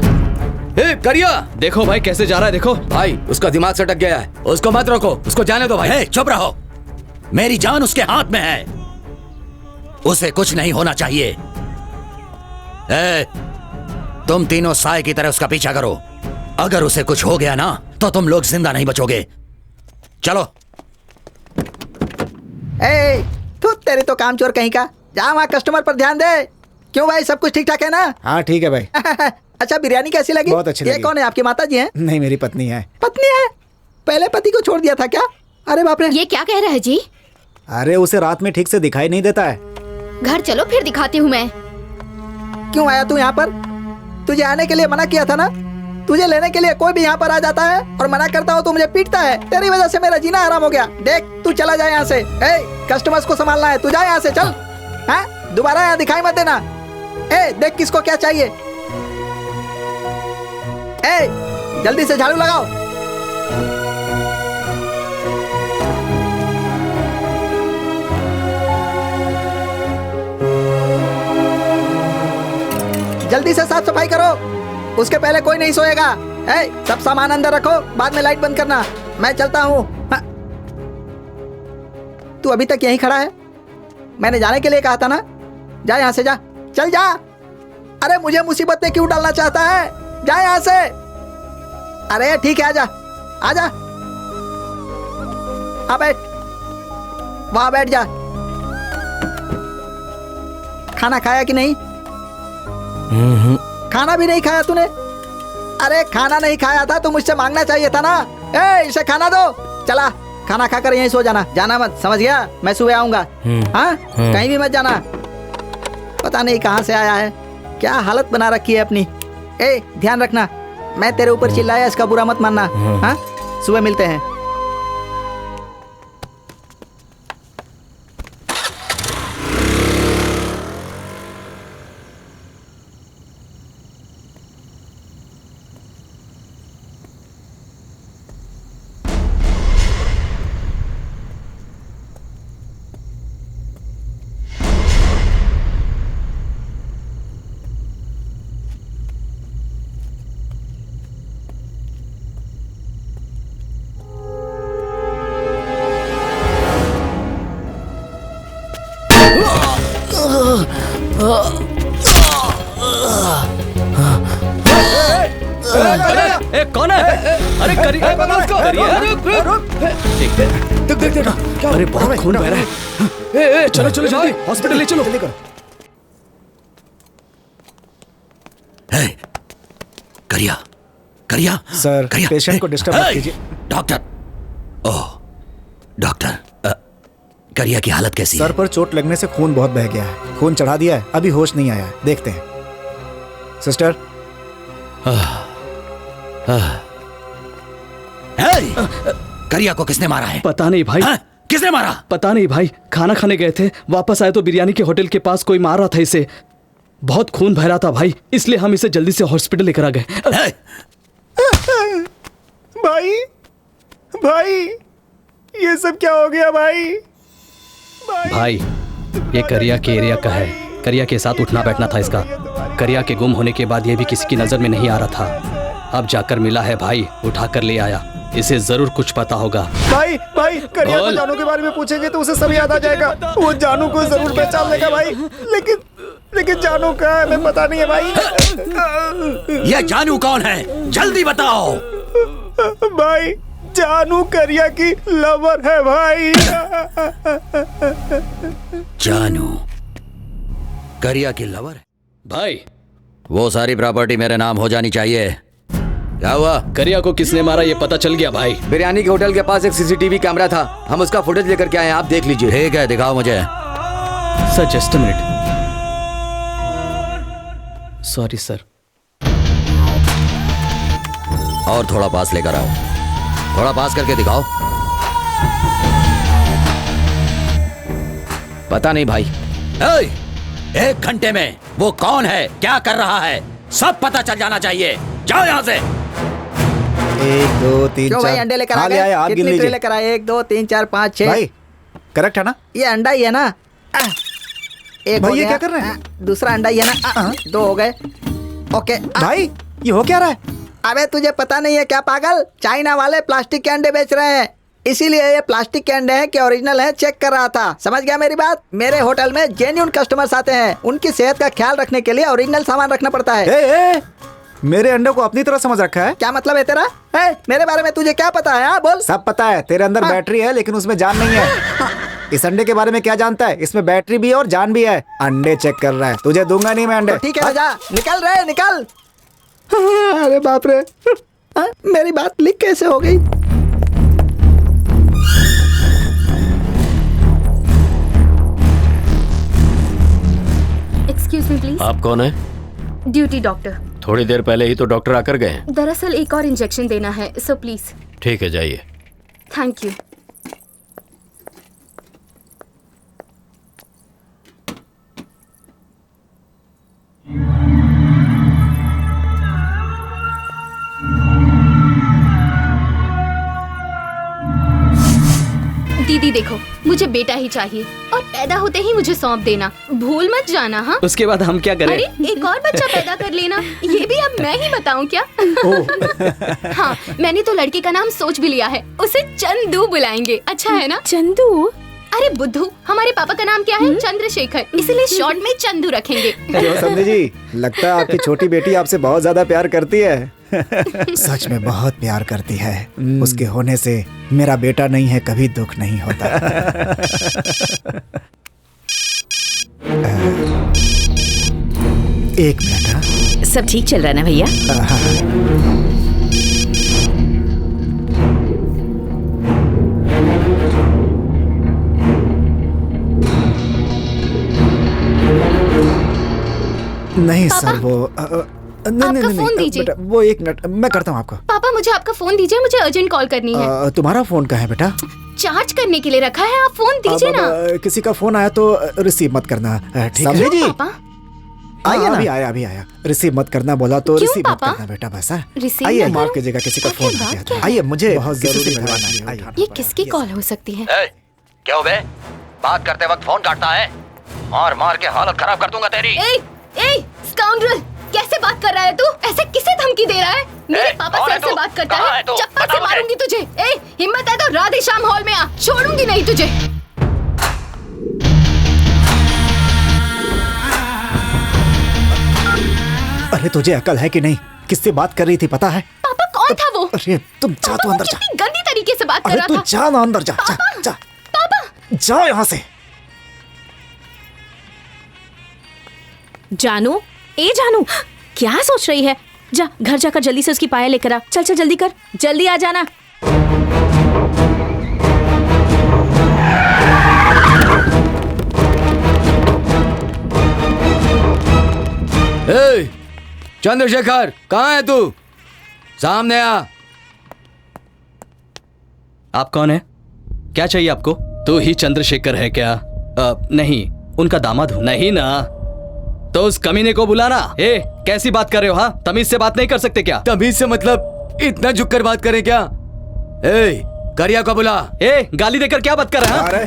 ए, करिया देखो भाई कैसे जा रहा है, देखो भाई, उसका दिमाग सटक गया है, उसको मत रोको, उसको जाने दो भाई। चुप रहो, मेरी जान उसके हाथ में है, उसे कुछ नहीं होना चाहिए। ए, तुम तीनों साए की तरह उसका पीछा करो, अगर उसे कुछ हो गया ना तो तुम लोग जिंदा नहीं बचोगे। चलो। ए, तू तेरी तो काम चोर कहीं का, जा वहाँ कस्टमर पर ध्यान दे। क्यों भाई, सब कुछ ठीक ठाक है ना? हाँ ठीक है भाई। अच्छा, बिरयानी कैसी लगी? बहुत अच्छी लगी। ये कौन है, आपकी माता जी हैं? नहीं, मेरी पत्नी है। पत्नी है? पहले पति को छोड़ दिया था क्या? अरे बाप रे। ये क्या कह रहा है जी? अरे उसे रात में ठीक से दिखाई नहीं देता है। घर चलो फिर दिखाती हूँ मैं। क्यों आया तू यहाँ पर? तुझे आने के लिए मना किया था ना? तुझे लेने के लिए कोई भी यहाँ पर आ जाता है और मना करता हो तो मुझे पीटता है। तेरी वजह से मेरा जीना हराम हो गया। देख, तू चला जाए यहाँ से। कस्टमर्स को संभालना है, तू जा यहाँ से, चल। हाँ, दोबारा यहाँ दिखाई मत देना। देख किसको क्या चाहिए। जल्दी से झाड़ू लगाओ। जल्दी से साफ सफाई करो, उसके पहले कोई नहीं सोएगा। सब सामान अंदर रखो, बाद में लाइट बंद करना। मैं चलता हूँ। तू अभी तक यहीं खड़ा है? मैंने जाने के लिए कहा था ना। जा यहाँ से, जा, चल जा। अरे मुझे मुसीबत में क्यों डालना चाहता है? जा यहाँ से। अरे ठीक है, आजा आजा। हाँ बैठ, वहां बैठ जा। खाना खाया कि नहीं? खाना भी नहीं खाया तूने? अरे खाना नहीं खाया था तो मुझसे मांगना चाहिए था ना। इसे खाना दो। चला, खाना खाकर यहीं सो जाना, जाना मत, समझ गया? मैं सुबह आऊंगा। हाँ, कहीं भी मत जाना। पता नहीं कहाँ से आया है, क्या हालत बना रखी है अपनी। ध्यान रखना, मैं तेरे ऊपर चिल्लाया, इसका बुरा मत मानना। हाँ, सुबह मिलते हैं। कौन है? अरे करिए, अरे बहुत खून बह रहा है। चलो चलो जल्दी, हॉस्पिटल ले चलो। करिया, करिया सर, करिया, पेशेंट को डिस्टर्ब मत कीजिए। डॉक्टर, ओह डॉक्टर, करिया की हालत कैसी है? सर पर चोट लगने से खून बहुत बह गया है, खून चढ़ा दिया है, अभी होश नहीं आया है, देखते हैं। सिस्टर, करिया को किसने मारा है? पता नहीं भाई। किसने मारा? पता नहीं भाई, खाना खाने गए थे, वापस आए तो बिरयानी के होटल के पास कोई मार रहा था इसे। बहुत खून बह रहा था भाई, इसलिए हम इसे जल्दी से हॉस्पिटल लेकर आ गए। भाई, भाई, ये सब क्या हो गया भाई? भाई, ये करिया के एरिया का है, करिया के साथ उठना बैठना था इसका। करिया के गुम होने के बाद ये भी किसी की नजर में नहीं आ रहा था, अब जाकर मिला है भाई, उठा कर ले आया। इसे जरूर कुछ पता होगा। भाई, भाई, करिया को जानू के बारे में पूछेंगे तो उसे सब याद आ जाएगा। वो जानू को जरूर पहचान लेगा भाई, लेकिन लेकिन जानू कहाँ है हमें पता नहीं है भाई। ये जानू कौन है, जल्दी बताओ। भाई जानू करिया की लवर है भाई। जानू करिया की लवर है भाई? वो सारी प्रॉपर्टी मेरे नाम हो जानी चाहिए। क्या हुआ? करिया को किसने मारा ये पता चल गया भाई। बिरयानी के होटल के पास एक सीसीटीवी कैमरा था, हम उसका फुटेज लेकर के आए हैं, आप देख लीजिए। ठीक है, दिखाओ मुझे। Sir just a minute. Sorry sir. और थोड़ा पास लेकर आओ, थोड़ा पास करके दिखाओ। पता नहीं भाई। एक घंटे में वो कौन है, क्या कर रहा है, सब पता चल जाना चाहिए। जाओ यहाँ से। 1 2 3 4 भाई अंडे लेकर आ गए? आप गिन कितनी ट्रे लीजिए लेकर आए? 1 2 3 4 5 6 भाई। करेक्ट है ना? ये अंडा ही है ना? एक भाई हो ये गया। क्या कर रहे हैं? दूसरा अंडा ही है ना? 2 हो गए। ओके भाई ये हो क्या रहा है? अबे तुझे पता नहीं है क्या पागल? चाइना वाले प्लास्टिक के अंडे बेच रहे हैं, इसीलिए ये प्लास्टिक के अंडे हैं कि ओरिजिनल है चेक कर रहा था। समझ गया मेरी बात? मेरे होटल में जेन्युइन कस्टमर्स आते हैं, उनकी सेहत का ख्याल रखने के लिए ओरिजिनल सामान रखना पड़ता है। ए, मेरे अंडे को अपनी तरह समझ रखा है। क्या मतलब है तेरा? मेरे बारे में तुझे क्या पता है? हाँ बोल। सब पता है, तेरे अंदर बैटरी है लेकिन उसमें जान नहीं है। इस अंडे के बारे में क्या जानता है? इसमें बैटरी भी है और जान भी है। अंडे चेक कर रहा है, तुझे दूंगा नहीं मैं अंडे। ठीक है जा, निकल रहे निकल। अरे बाप रे, मेरी बात लीक कैसे हो गई? Excuse me please. आप कौन है? Duty doctor. थोड़ी देर पहले ही तो डॉक्टर आकर गए हैं। दरअसल एक और इंजेक्शन देना है, सो प्लीज। ठीक है जाइए। Thank you. दीदी देखो, मुझे बेटा ही चाहिए और पैदा होते ही मुझे सौंप देना, भूल मत जाना। हाँ, उसके बाद हम क्या करें? अरे एक और बच्चा पैदा कर लेना, ये भी अब मैं ही बताऊं क्या? हाँ, मैंने तो लड़के का नाम सोच भी लिया है, उसे चंदू बुलाएंगे। अच्छा है ना? चंदू? अरे बुद्धू, हमारे पापा का नाम क्या है? चंद्रशेखर, इसलिए शॉर्ट में चंदू रखेंगे। क्यों समझे जी, लगता है आपकी छोटी बेटी आपसे बहुत ज्यादा प्यार करती है। सच में बहुत प्यार करती है। उसके होने से मेरा बेटा नहीं है, कभी दुख नहीं होता। एक मिनट। हाँ? सब ठीक चल रहा है ना भैया? नहीं सर, वो आपका फोन दीजिए। बेटा वो 1 मिनट मैं करता हूँ आपको। पापा मुझे आपका फोन दीजिए, मुझे अर्जेंट कॉल करनी है। तुम्हारा फोन कहाँ है बेटा? चार्ज करने के लिए रखा है, आप फोन दीजिए ना। किसी का फोन आया तो रिसीव मत करना, ठीक है जी? पापा आइए ना। अभी आया। रिसीव मत करना बोला तो क्यों रिसीव मत पापा? करना बेटा, बस। रिसीव आइए, ना माफ करूं? कीजिएगा, किसी का आखिर फोन आ बात गया क्या था। है? आइए, मुझे बहुत जरूरी मिलवाना है। ये किसकी कॉल हो सकती है? क्या हो बे? बात करते वक्त फोन काटता है, मार मार के हालत खराब कर दूंगा तेरी। स्काउंड्रल, कैसे बात कर रहा है तू? ऐसे किसे धमकी दे रहा है? मेरे पापा से ऐसे बात करता है? चप्पल से मारूंगी तुझे। हिम्मत है तो राधे श्याम हॉल में आ, छोड़ूंगी नहीं तुझे। अरे तुझे अकल है कि नहीं? किससे बात कर रही थी पता है? पापा कौन था वो? अरे तुम जा तो अंदर जा। कितनी गंदी तरीके से बात कर अरे रहा तू था। जा ना अंदर, जा जा जा। पापा जाओ यहाँ से। जानू, ए जानू, क्या सोच रही है? जा घर जाकर जल्दी से उसकी पायल लेकर आ। चल चल जल्दी कर, जल्दी आ जाना। चंद्रशेखर कहाँ है तू? सामने आ। आप कौन है? क्या चाहिए आपको? तू ही चंद्रशेखर है क्या? नहीं, उनका दामाद हूँ। नहीं ना? तो उस कमीने को बुलाना। कैसी बात कर रहे हो? हाँ, तमीज से बात नहीं कर सकते क्या? तमीज से मतलब इतना झुककर बात करें क्या? करिया को बुला। गाली देकर क्या बात कर रहा है?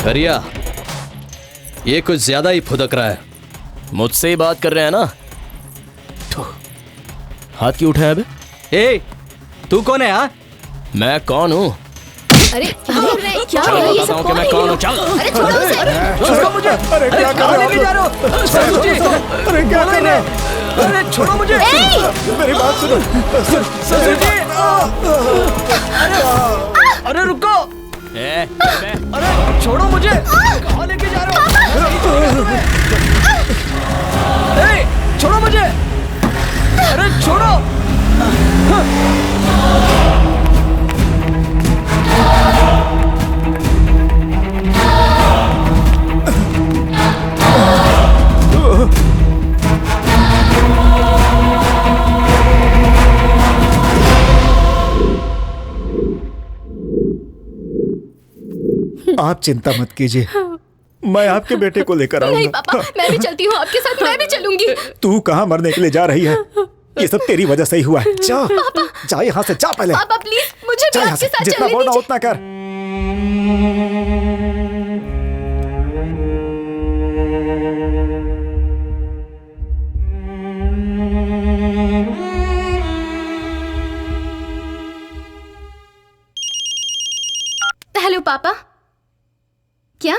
करिया, ये कुछ ज्यादा ही फुदक रहा है। मुझसे ही बात कर रहे हैं ना? हाथ क्यों उठाया बे? ए, तू कौन है? हाँ, मैं कौन हूँ? अरे क्या चल है ये बताता सब? हूँ कि मैं कौन हूँ। चल अरे छोड़ो उसे। छोड़ो मुझे। अरे क्या कर रहे हो जा रहे हो? छोड़ो मुझे। अरे क्या कर रहे हो? अरे छोड़ो मुझे। मेरी बात सुनो। ससुर जी। अरे रुको। अरे छोड़ो मुझे। कहाँ लेके जा रहे हो? छोड़ो मुझे। अरे छोड़ो। आप चिंता मत कीजिए, मैं आपके बेटे को लेकर नहीं आऊंगा। पापा, मैं भी चलती हूँ आपके साथ, मैं भी चलूंगी। तू कहाँ मरने के लिए जा रही है? ये सब तेरी वजह से ही हुआ है। जा जा यहाँ से, जा पहले। पापा प्लीज मुझे भी जा यहाँ आपके से, साथ जितना चलने बोलना दीजिए। उतना कर। हेलो पापा। क्या?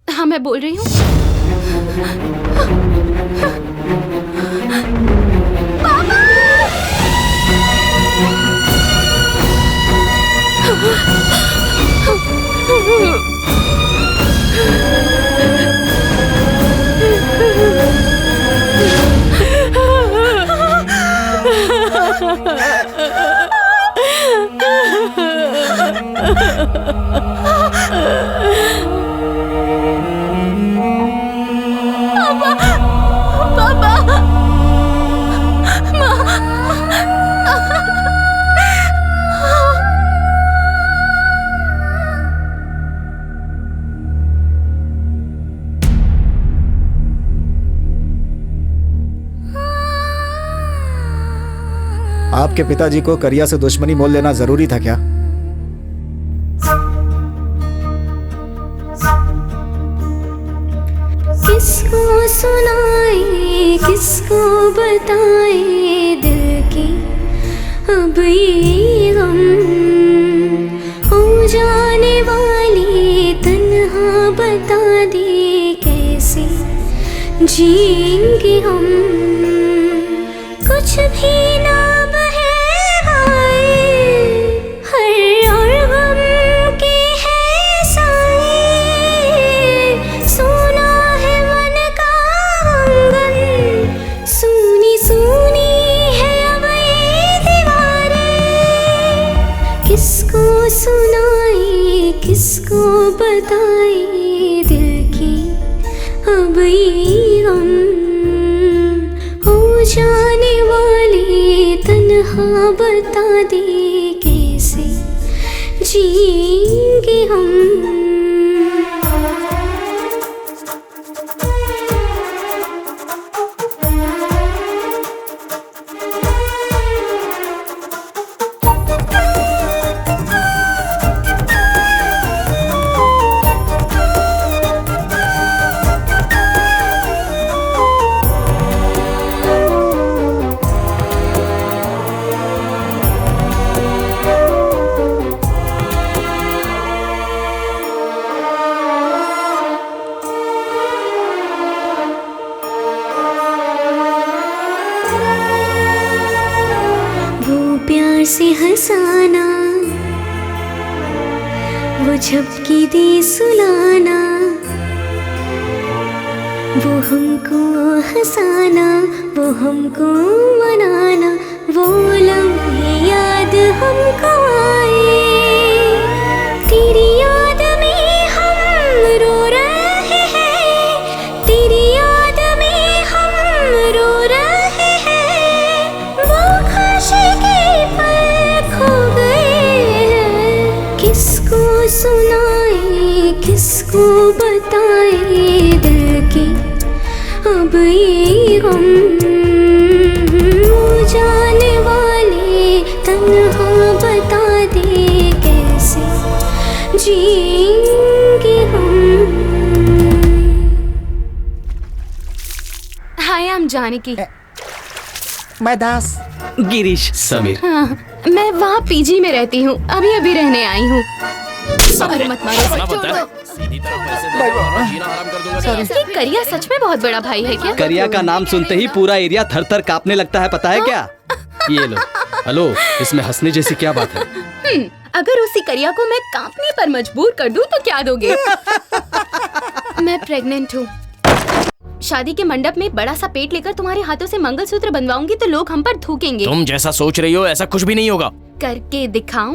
हाँ मैं बोल रही हूँ। आपके पिताजी को करिया से दुश्मनी मोल लेना जरूरी था क्या? किसको सुनाए किसको बताए दिल की अब ये गम हो जाने वाली तन्हा बता दे कैसे जिएंगे हम कुछ भी ना किसको बताए दिल की अब ये गम हो जाने वाले तन्हा बता दे कैसे जिएंगे हम। प्यार से हंसाना वो झपकी दे सुलाना वो हमको हंसाना वो हमको मनाना वो लम्हे याद हमको आए तेरी याद में हम रो रहे हैं तेरी याद में हम रो रहे हैं वो खुशी के किसको सुनाए किसको बताए दिल की अब ये गम हो जाने वाले तन्हा बता दे कैसे जिएंगे हम। हाय आई एम जानकी। मैं दास। गिरीश। समीर। हाँ, मैं वहाँ पीजी में रहती हूँ, अभी अभी रहने आई हूँ। अरे मत मारो, छोड़ दो। ये करिया सच में बहुत बड़ा भाई है क्या? करिया का नाम सुनते ही पूरा एरिया थर थर कांपने लगता है, पता है क्या? ये लो। हेलो, इसमें हंसने जैसी क्या बात है? अगर उसी करिया को मैं कांपने पर मजबूर कर दूं तो क्या दोगे? मैं प्रेग्नेंट हूँ। शादी के मंडप में बड़ा सा पेट लेकर तुम्हारे हाथों से मंगलसूत्र बनवाऊंगी तो लोग हम पर थूकेंगे। तुम जैसा सोच रही हो ऐसा कुछ भी नहीं होगा। करके दिखाऊं?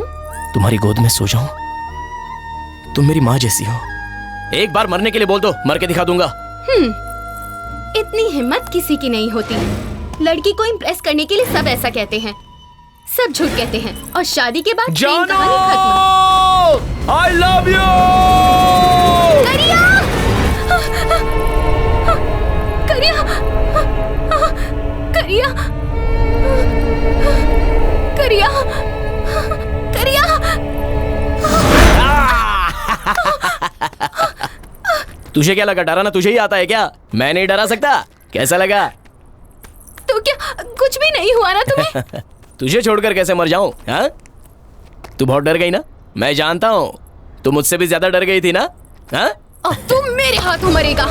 तुम्हारी गोद में सो जाऊं? तुम मेरी माँ जैसी हो। एक बार मरने के लिए बोल दो, मर के दिखा दूंगा। इतनी हिम्मत किसी की नहीं होती। लड़की को इम्प्रेस करने के लिए सब ऐसा कहते हैं, सब झूठ कहते हैं और शादी के बाद प्रेम कहानी खत्म। I love you! करिया! करिया! करिया! करिया! करिया! तुझे क्या लगा, डराना तुझे ही आता है क्या? मैं नहीं डरा सकता। कैसा लगा? तो क्या कुछ भी नहीं हुआ ना तुम्हें? तुझे छोड़कर कैसे मर जाऊं? हाँ? तू बहुत डर गई ना? मैं जानता हूँ, तू मुझसे भी ज्यादा डर गई थी ना? हाँ? अब तुम मेरे हाथों मरेगा।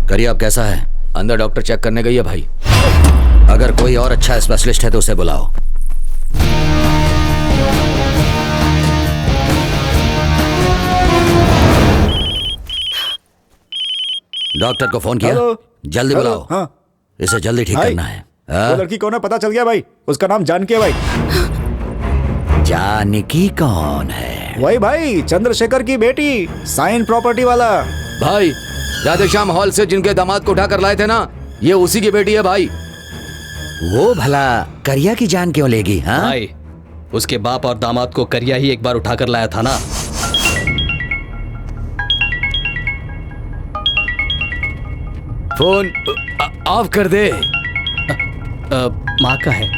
करिया अब कैसा है? अंदर डॉक्टर चेक करने गई है भाई। अगर कोई और अच्छा स्पेशलिस्ट है तो उसे बुलाओ। डॉक्टर को फोन किया? जल्दी बुलाओ। हाँ। इसे जल्दी ठीक करना है। वो लड़की कौन है पता चल गया भाई? उसका नाम जानकी है भाई। जानकी कौन है? वही भाई, चंद्रशेखर की बेटी, साइन प्रॉपर्टी वाला भाई। राधेश्याम हॉल से जिनके दामाद को उठाकर लाए थे ना, ये उसी की बेटी है भाई। वो भला करिया की जान क्यों लेगी? हाँ भाई, उसके बाप और दामाद को करिया ही एक बार उठाकर लाया था ना। फोन ऑफ कर दे। माँ का है।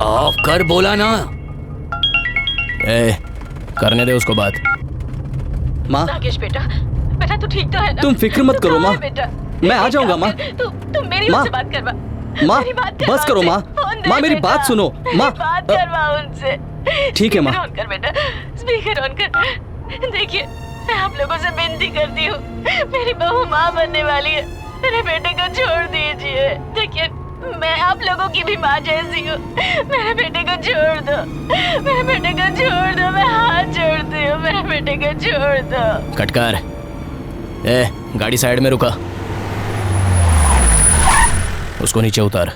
ऑफ कर बोला ना। करने दे उसको बात। माँ, राकेश बेटा तू ठीक तो है ना? तुम फिक्र मत करो माँ, मैं आ जाऊंगा माँ। तुम मेरी उनसे बात करवा। माँ बस करो माँ, माँ मेरी बात सुनो माँ। बात करवा उनसे। ठीक है माँ। ऑन कर बेटा, स्पीकर ऑन कर। देखिए मैं आप लोगों से विनती करती हूँ, मेरी बहू माँ बनने वाली है, मेरे बेटे को छोड़ दीजिए। देखिए मैं आप लोगों की भी माँ जैसी हूँ, मेरे बेटे को छोड़ दो, मेरे बेटे को छोड़ दो, मैं हाथ जोड़ती हूँ, मेरे बेटे को छोड़ दो। कटकर गाड़ी साइड में रुका, उसको नीचे उतार।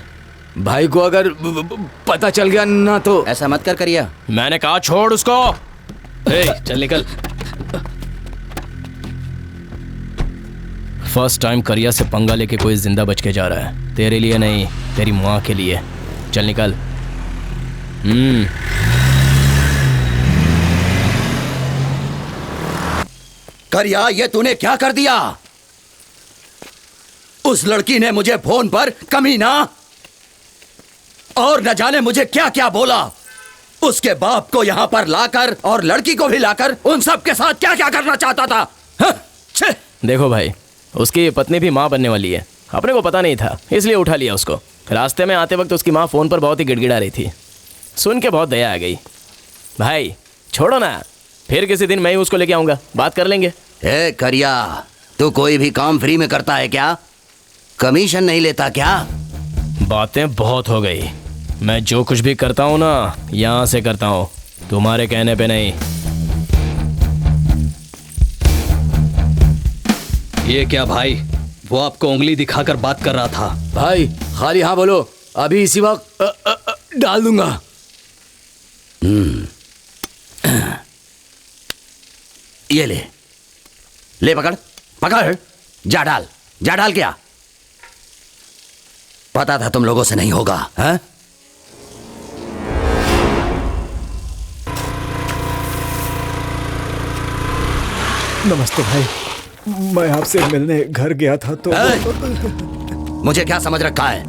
भाई को अगर पता चल गया ना तो। ऐसा मत कर करिया। मैंने कहा छोड़ उसको। चल निकल। फर्स्ट टाइम करिया से पंगा लेके कोई जिंदा बच के जा रहा है। तेरे लिए नहीं, तेरी माँ के लिए। चल निकल। करिया, ये तूने क्या कर दिया? उस लड़की ने मुझे फोन पर कमीना और न जाने मुझे क्या क्या बोला। उसके बाप को यहाँ पर लाकर और लड़की को भी लाकर उन सब के साथ क्या क्या करना चाहता था। देखो भाई, उसकी पत्नी भी माँ बनने वाली है। अपने को पता नहीं था, इसलिए उठा लिया उसको। रास्ते में आते वक्त उसकी माँ फोन पर बहुत ही गिड़गिड़ा रही थी। सुन के बहुत दया आ गई। भाई छोड़ो ना, फिर किसी दिन मैं ही उसको लेके आऊंगा, बात कर लेंगे। ए करिया, तू कोई भी काम फ्री में करता है क्या? कमीशन नहीं लेता क्या? बातें बहुत हो गई। मैं जो कुछ भी करता हूँ ना, यहाँ से करता हूँ, तुम्हारे कहने पे नहीं। ये क्या भाई? वो आपको उंगली दिखाकर बात कर रहा था। भाई खाली हाँ बोलो, अभी इसी वक्त डाल दूंगा। ये ले पकड़ पकड़, जा डाल क्या? पता था तुम लोगों से नहीं होगा, हैं? नमस्ते भाई, मैं आपसे मिलने घर गया था तो मुझे क्या समझ रखा है?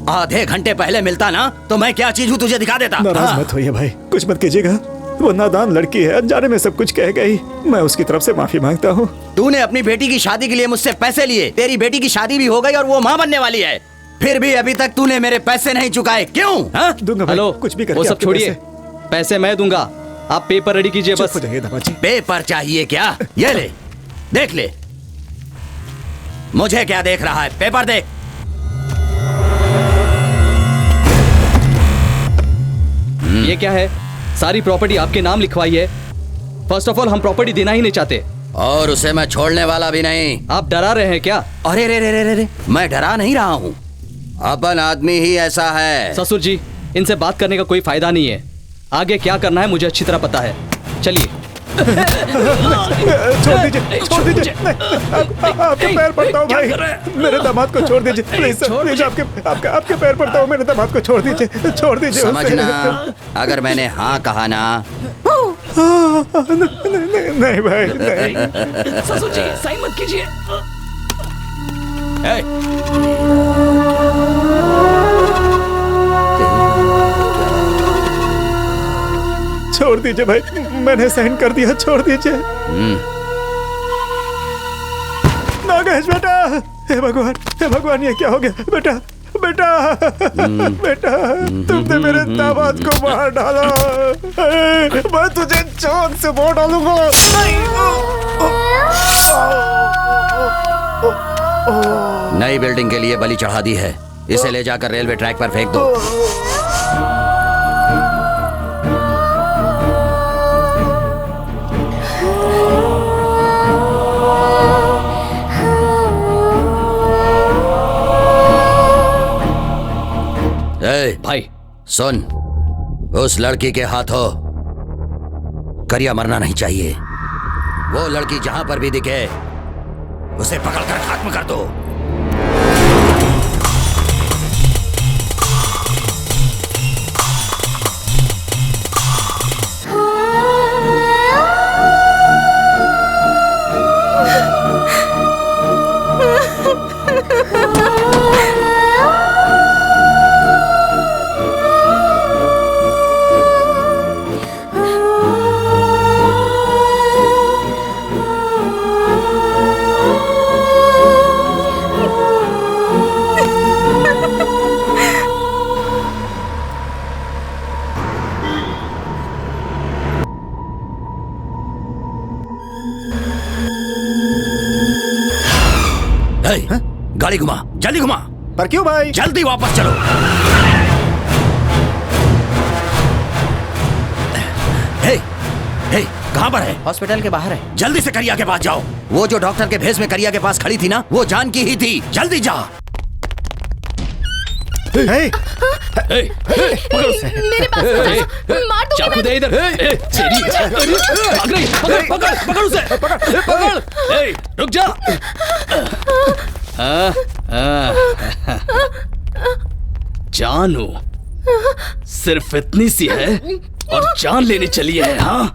आधे घंटे पहले मिलता ना तो मैं क्या चीज हूँ तुझे दिखा देता। नाराज मत होइए भाई, कुछ मत कीजिएगा। वो नादान लड़की है, अनजाने में सब कुछ कह गई। मैं उसकी तरफ से माफी मांगता हूँ। तूने अपनी बेटी की शादी के लिए मुझसे पैसे लिए, तेरी बेटी की शादी भी हो गई और वो माँ बनने वाली है, फिर भी अभी तक तूने मेरे पैसे नहीं चुकाए, क्यों? दूंगा भाई, हेलो, कुछ भी करके वो सब आपके छोड़िए, पैसे मैं दूंगा, आप पेपर रेडी कीजिए बस। हो जाइए दमाजी। पेपर चाहिए क्या? ये ले, देख ले। मुझे क्या देख रहा है? पेपर देख। ये क्या है? सारी प्रॉपर्टी आपके नाम लिखवाई है। फर्स्ट ऑफ ऑल हम प्रॉपर्टी देना ही नहीं चाहते, और उसे मैं छोड़ने वाला भी नहीं। आप डरा रहे हैं क्या? अरे रे रे रे रे रे, मैं डरा नहीं रहा हूँ, अपन आदमी ही ऐसा है। ससुर जी, इनसे बात करने का कोई फायदा नहीं है। आगे क्या करना है मुझे अच्छी तरह पता है, चलिए। छोड़ दीजिए आपके पैर पड़ता हूँ भाई, मेरे दामाद को छोड़ दीजिए प्लीज, प्लीज आपके पैर पड़ता हूँ, मेरे दामाद को छोड़ दीजिए। समझना, अगर मैंने हाँ कहा ना। नहीं भाई नहीं। ससुर जी साइन मत कीजिए। छोड़ दीजिए भाई, मैंने साइन कर दिया, छोड़ दीजिए। नागेश बेटा, हे भगवान ये क्या हो गया? बेटा तुमने मेरे दामाद को मार डाला, मैं तुझे जान से मार डालूंगा। नई बिल्डिंग के लिए बलि चढ़ा दी है, इसे ले जाकर रेलवे ट्रैक पर फेंक दो। भाई सुन, उस लड़की के हाथों करिया मरना नहीं चाहिए। वो लड़की जहां पर भी दिखे उसे पकड़कर खत्म कर दो। गाड़ी घुमा, जल्दी घुमा। पर क्यों भाई? जल्दी वापस चलो। हे, कहाँ पर है? हॉस्पिटल के बाहर है। जल्दी से करिया के पास जाओ। वो जो डॉक्टर के भेस में करिया के पास खड़ी थी ना, वो जान की ही थी। जल्दी जा। मेरे पास मार दूंगी। चाकू दे इधर। पकड़ उसे, पकड़। रुक जा। जानू सिर्फ इतनी सी है और जान लेने चली है। हाँ,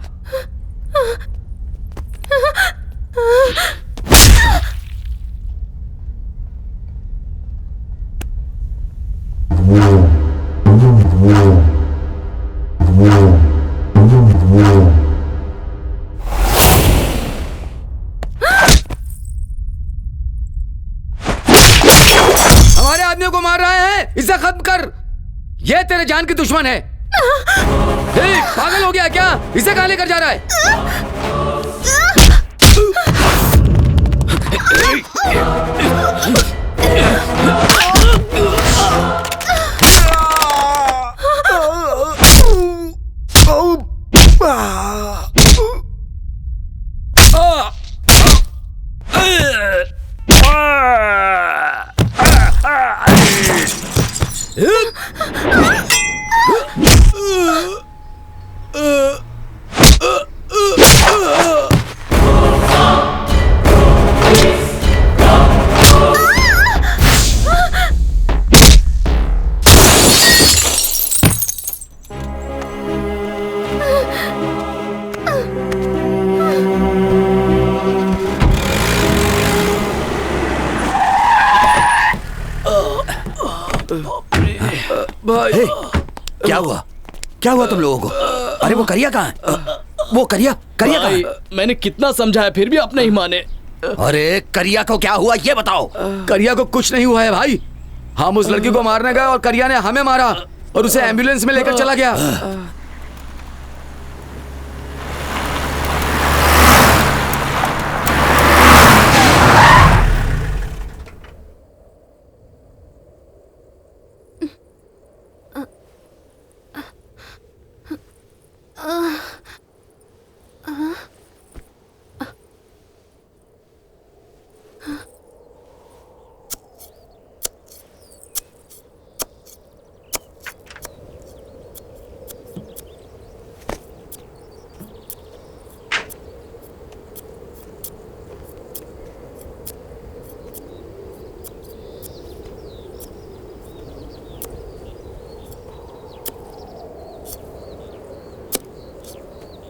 जान की दुश्मन है। हे, पागल हो गया क्या? इसे कहाँ लेकर जा रहा है? हे, क्या हुआ? क्या हुआ तुम लोगों को? अरे वो करिया कहाँ है? वो करिया कहाँ है? मैंने कितना समझाया फिर भी आप नहीं माने। अरे करिया को क्या हुआ ये बताओ। करिया को कुछ नहीं हुआ है भाई। हम उस लड़की को मारने गए और करिया ने हमें मारा और उसे एम्बुलेंस में लेकर चला गया।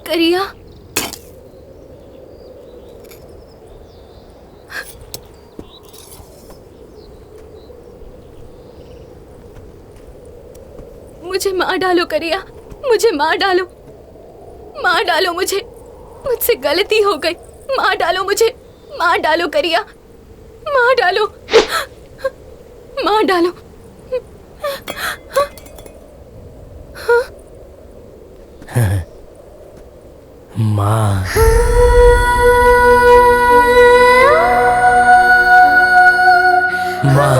करिया, मुझे मार डालो करिया, मुझे मार डालो, मार डालो मुझे, मुझसे गलती हो गई, मार डालो मुझे, मार डालो करिया, मार डालो, मार डालो। माँ, माँ,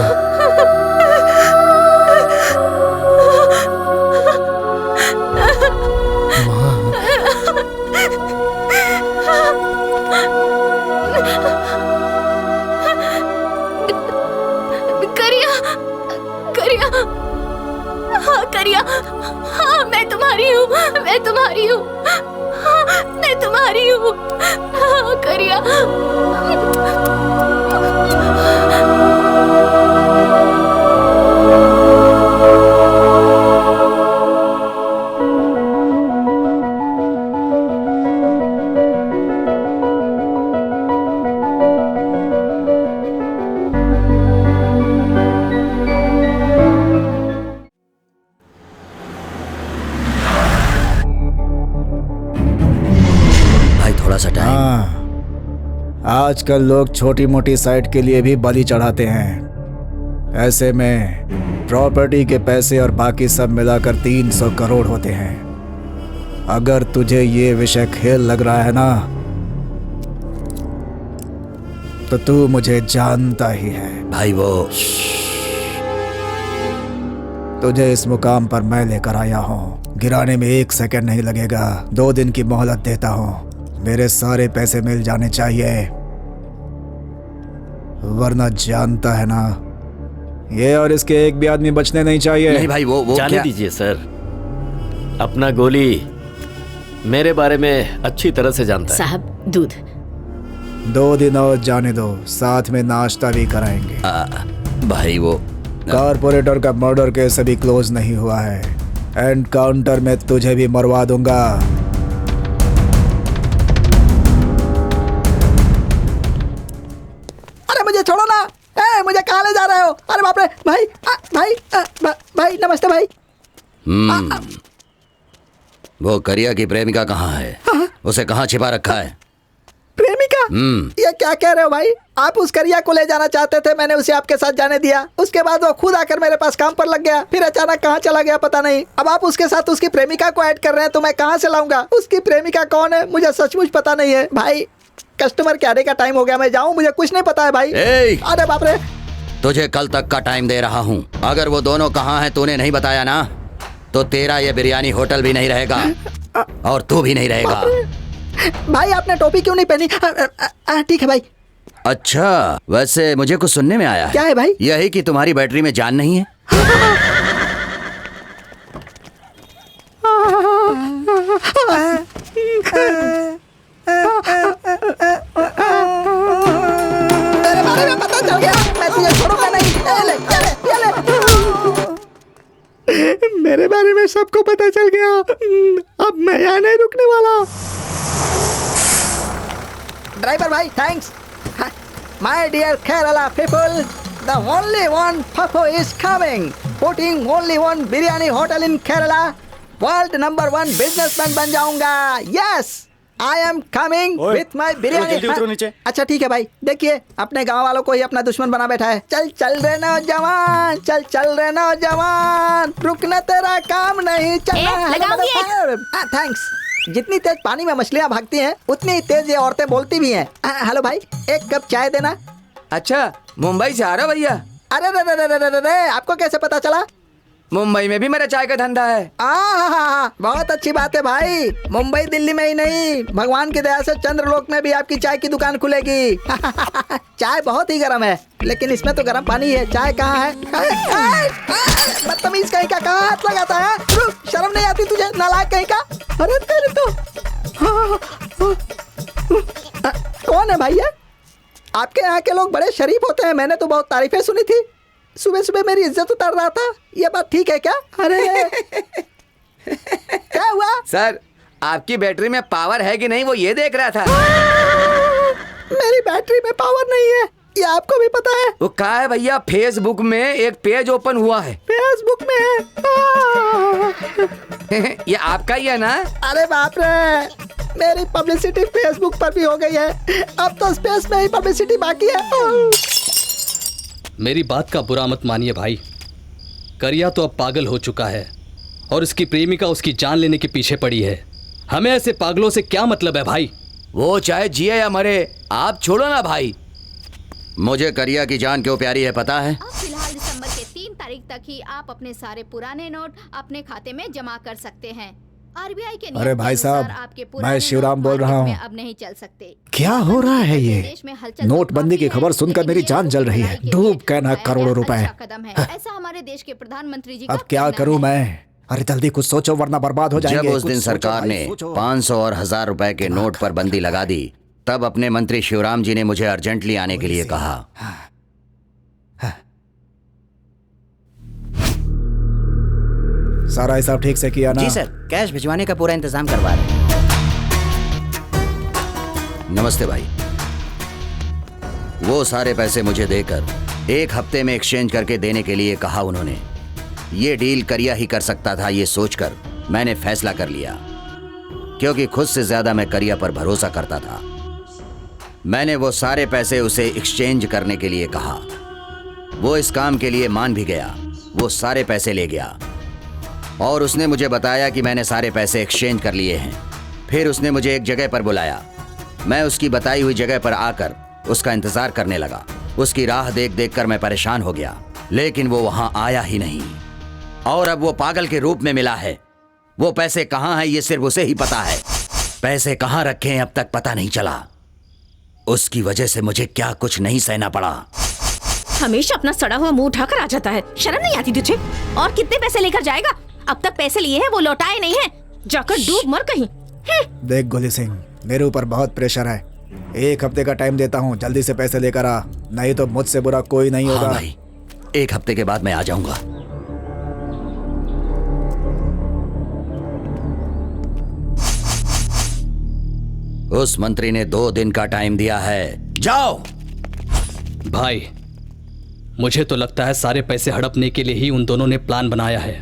करिया, करिया, हाँ करिया, हाँ मैं तुम्हारी हूँ, मैं तुम्हारी हूँ, मैं तुम्हारी हूँ, हाँ करिया। आजकल लोग छोटी मोटी साइट के लिए भी बलि चढ़ाते हैं। ऐसे में प्रॉपर्टी के पैसे और बाकी सब मिलाकर 300 करोड़ होते हैं। अगर तुझे ये विषय खेल लग रहा है ना, तो तू मुझे जानता ही है। भाई वो तुझे इस मुकाम पर मैं लेकर आया हूँ। गिराने में 1 सेकंड नहीं लगेगा। 2 दिन की मोहलत देता हूँ। मेरे सारे पैसे मिल जाने चाहिए, वरना जानता है ना, ये और इसके एक भी आदमी बचने नहीं चाहिए। नहीं भाई वो जाने दीजिए सर, अपना गोली मेरे बारे में अच्छी तरह से जानता है। साहब दूध। 2 दिन और जाने दो, साथ में नाश्ता भी कराएंगे। भाई वो कारपोरेटर का मर्डर केस अभी क्लोज नहीं हुआ है। एनकाउंटर में तुझे भी मरवा दूंगा। अरे मुझे छोड़ो ना, मुझे कहाँ ले जा रहे हो? अरे बाप रे भाई, भाई नमस्ते भाई। वो करिया की प्रेमिका कहाँ है? उसे कहाँ छिपा रखा है? प्रेमिका? ये क्या कह रहे हो भाई? आप उस करिया को ले जाना चाहते थे, मैंने उसे आपके साथ जाने दिया। उसके बाद वो खुद आकर मेरे पास काम पर लग गया, फिर अचानक कहाँ चला गया पता नहीं। अब आप उसके साथ उसकी प्रेमिका को ऐड कर रहे हैं, तो मैं कहाँ से लाऊंगा? उसकी प्रेमिका कौन है मुझे सचमुच पता नहीं है भाई। कस्टमर के आने का टाइम हो गया, मैं जाऊँ? मुझे कुछ नहीं पता है भाई। अरे बाप रे। तुझे कल तक का टाइम दे रहा हूँ। अगर वो दोनों कहाँ हैं तूने नहीं बताया ना, तो तेरा ये बिरयानी होटल भी नहीं रहेगा और तू भी नहीं रहेगा। भाई आपने टोपी क्यों नहीं पहनी? ठीक है भाई। अच्छा, वैसे मुझे कुछ सुनने में आया है। क्या है भाई? यही कि तुम्हारी बैटरी में जान नहीं है। तेरे बारे में पता चल गया, मैं तुझे छोड़ूंगा नहीं। ये ले। मेरे बारे में सबको पता चल गया, अब मैं यहाँ नहीं रुकने वाला। ड्राइवर भाई thanks. My dear Kerala people, the only one फफो is coming, putting only one biryani hotel in Kerala. World number 1 businessman बन जाऊंगा। Yes, I am coming with my biryani. अच्छा ठीक है भाई, देखिए अपने गांव वालों को ही अपना दुश्मन बना बैठा है। चल चल रे नौजवान, चल चल रे नौजवान, रुकना तेरा काम नहीं चलना। थैंक्स। जितनी तेज पानी में मछलियाँ भागती हैं, उतनी ही तेज ये औरतें बोलती भी हैं। हेलो भाई, एक कप चाय देना। अच्छा, मुंबई से आ रहा भैया? अरे रे, आपको कैसे पता चला? मुंबई में भी मेरा चाय का धंधा है। बहुत अच्छी बात है भाई। मुंबई दिल्ली में ही नहीं, भगवान की दया से चंद्रलोक में भी आपकी चाय की दुकान खुलेगी। चाय बहुत ही गर्म है, लेकिन इसमें तो गर्म पानी है। चाय कहाँ है? बदतमीज कहीं का, कहाँ हाथ लगाता है? शर्म नहीं आती तुझे, नालायक कहीं का? अरे तेरे तो कौन है भाई? आपके यहाँ के लोग बड़े शरीफ होते हैं, मैंने तो बहुत तारीफें सुनी थी। सुबह सुबह मेरी इज्जत उतार रहा था, ये बात ठीक है क्या? अरे क्या हुआ? सर, आपकी बैटरी में पावर है कि नहीं वो ये देख रहा था। मेरी बैटरी में पावर नहीं है, ये आपको भी पता है? वो कहा है भैया, फेसबुक में एक पेज ओपन हुआ है। फेसबुक में है? ये आपका ही है ना? अरे बाप रे, मेरी पब्लिसिटी फेसबुक पर भी हो गई है, अब तो स्पेस में ही पब्लिसिटी बाकी है। मेरी बात का बुरा मत मानिए भाई, करिया तो अब पागल हो चुका है और उसकी प्रेमिका उसकी जान लेने के पीछे पड़ी है। हमें ऐसे पागलों से क्या मतलब है भाई? वो चाहे जिए या मरे, आप छोड़ो ना भाई। मुझे करिया की जान क्यों प्यारी है पता है? फिलहाल दिसंबर के 3 तारीख तक ही आप अपने सारे पुराने नोट अपने खाते में जमा कर सकते हैं। आरबीआई के अरे भाई साहब, मैं शिवराम बोल रहा हूँ। अब नहीं चल सकते। क्या हो रहा है ये? नोटबंदी की खबर सुनकर मेरी जान जल रही है। डूब के ना करोड़ों रुपए। ऐसा हमारे देश के प्रधानमंत्री जी। अब क्या करूँ मैं? अरे जल्दी कुछ सोचो वरना बर्बाद हो जाएंगे। जब उस दिन सरकार ने 500 और 1000 रुपए के नोट पर बंदी लगा दी, तब अपने मंत्री शिवराम जी ने मुझे अर्जेंटली आने के लिए कहा। सारा हिसाब ठीक से किया ना? जी सर, कैश भिजवाने का पूरा इंतजाम करवा रहे हैं। नमस्ते भाई। वो सारे पैसे मुझे देकर 1 हफ्ते में एक्सचेंज करके देने के लिए कहा उन्होंने। ये डील करिया ही कर सकता था, ये सोचकर मैंने फैसला कर लिया, क्योंकि खुद से ज्यादा मैं करिया पर भरोसा करता था। मैंने वो सारे पैसे उसे एक्सचेंज करने के लिए कहा। वो इस काम के लिए मान भी गया। वो सारे पैसे ले गया और उसने मुझे बताया कि मैंने सारे पैसे एक्सचेंज कर लिए हैं। फिर उसने मुझे एक जगह पर बुलाया। मैं उसकी बताई हुई जगह पर आकर उसका इंतजार करने लगा। उसकी राह देख देख कर मैं परेशान हो गया, लेकिन वो वहां आया ही नहीं। और अब वो पागल के रूप में मिला है। वो पैसे कहाँ हैं ये सिर्फ उसे ही पता है। पैसे कहाँ रखे हैं अब तक पता नहीं चला। उसकी वजह से मुझे क्या कुछ नहीं सहना पड़ा। हमेशा अपना सड़ा हुआ मुंह उठाकर आ जाता है, शर्म नहीं आती तुझे? और कितने पैसे लेकर जाएगा? अब तक पैसे लिए हैं, वो लौटाए नहीं हैं। जाकर डूब मर कहीं। देख गोली सिंह, मेरे ऊपर बहुत प्रेशर है। 1 हफ्ते का टाइम देता हूँ, जल्दी से पैसे लेकर आ, नहीं तो मुझसे बुरा कोई नहीं होगा। हाँ भाई, 1 हफ्ते के बाद मैं आ जाऊंगा। उस मंत्री ने 2 दिन का टाइम दिया है, जाओ। भाई, मुझे तो लगता है सारे पैसे हड़पने के लिए ही उन दोनों ने प्लान बनाया है।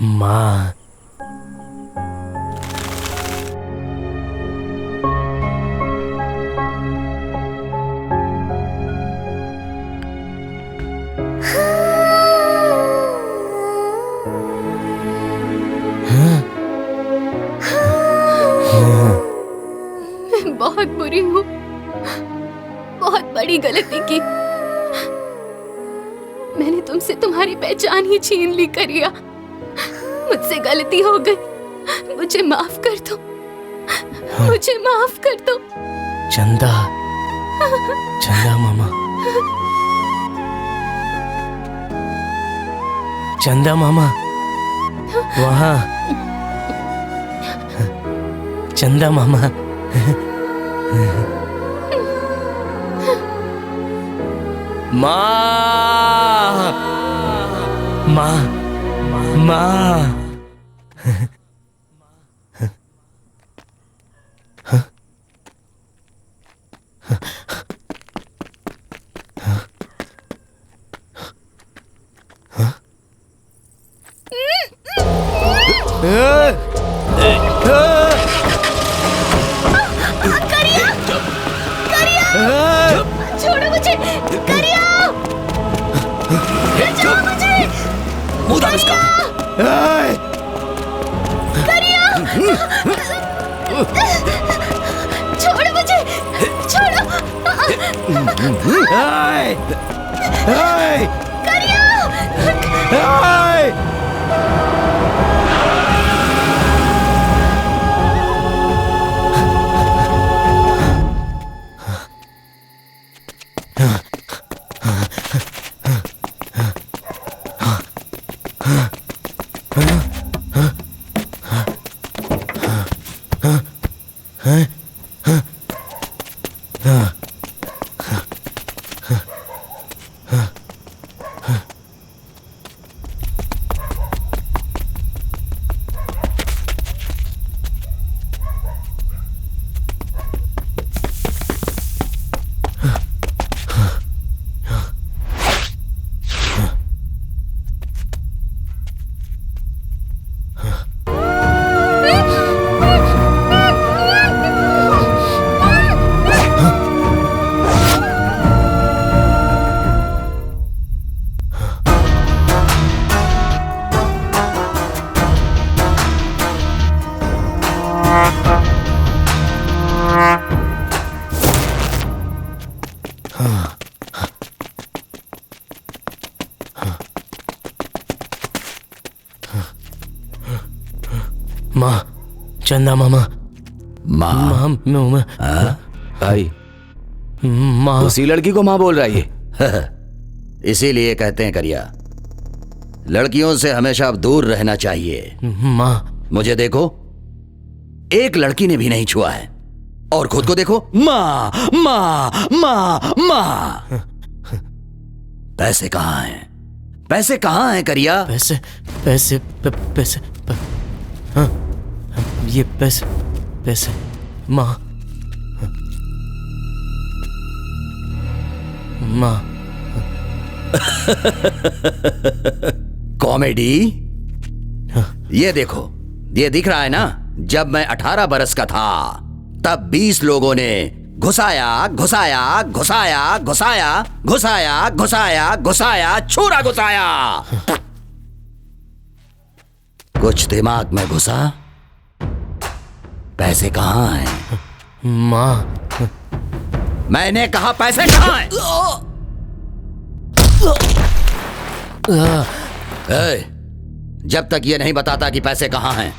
माँ, मैं बहुत बुरी हूँ, बहुत बड़ी गलती की। मैंने तुमसे तुम्हारी पहचान ही छीन ली करिया। मुझसे गलती हो गई, मुझे माफ कर दो, मुझे माफ कर दो। चंदा, चंदा मामा, चंदा मामा, वहाँ चंदा मामा। माँ, माँ, माँ। करिया, करिया, छोड़ो मुझे, करिया, बचाओ मुझे, मुँह दाब इसका। करिया, छोड़ो मुझे, छोड़ो, करिया। माँ, चंदा मामा, माँ, माँ, भाई, माँ। उसी लड़की को माँ बोल रहा है ये। इसीलिए कहते हैं करिया, लड़कियों से हमेशा दूर रहना चाहिए। माँ, मुझे देखो, एक लड़की ने भी नहीं छुआ है, और खुद को देखो, माँ माँ माँ माँ। पैसे कहाँ हैं? पैसे कहाँ हैं करिया? पैसे, पैसे, पैसे, हाँ, ये पैसे, पैसे, माँ, माँ। कॉमेडी? ये देखो, ये दिख रहा है ना, जब मैं 18 बरस का था तब 20 लोगों ने घुसाया घुसाया घुसाया घुसाया घुसाया घुसाया घुसाया छुरा घुसाया। कुछ दिमाग में घुसा? पैसे कहाँ हैं? माँ, मैंने कहा पैसे कहाँ हैं? जब तक ये नहीं बताता कि पैसे कहाँ हैं,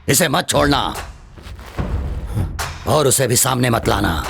इसे मत छोड़ना और उसे भी सामने मत लाना।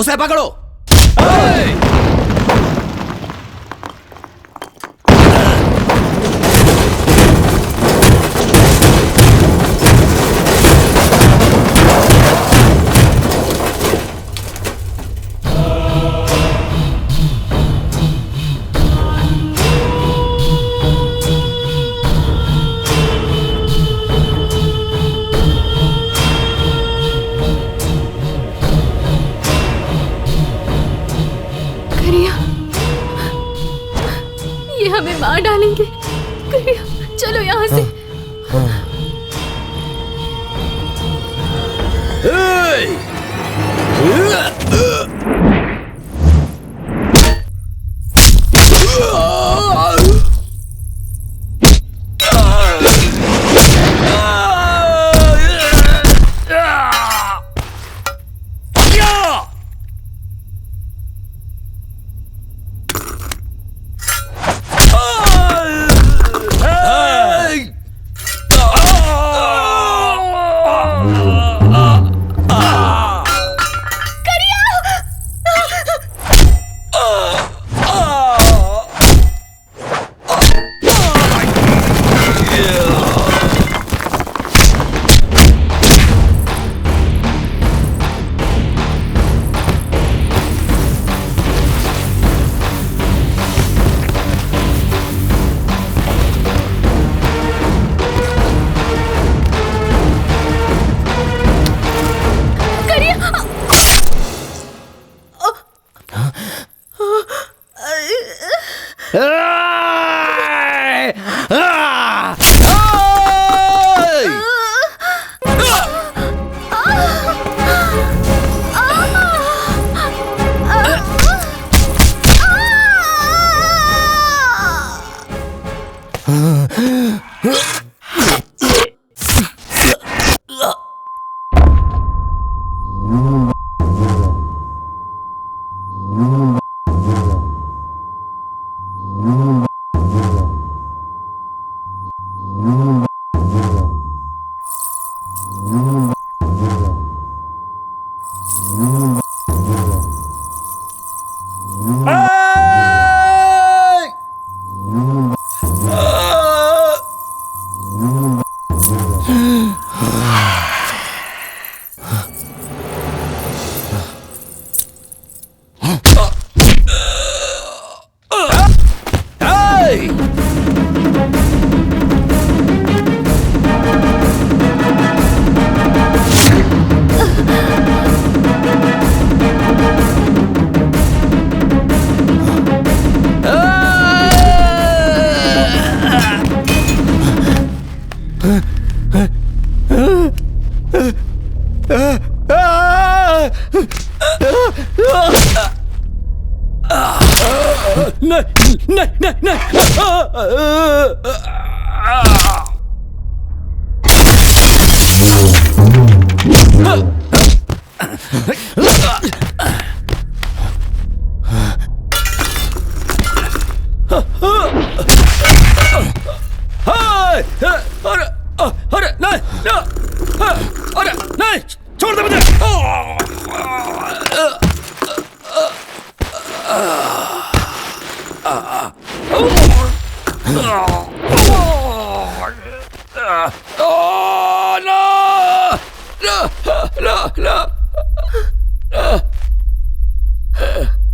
उसे पकड़ो। मार डालेंगे। करिया, चलो यहाँ से।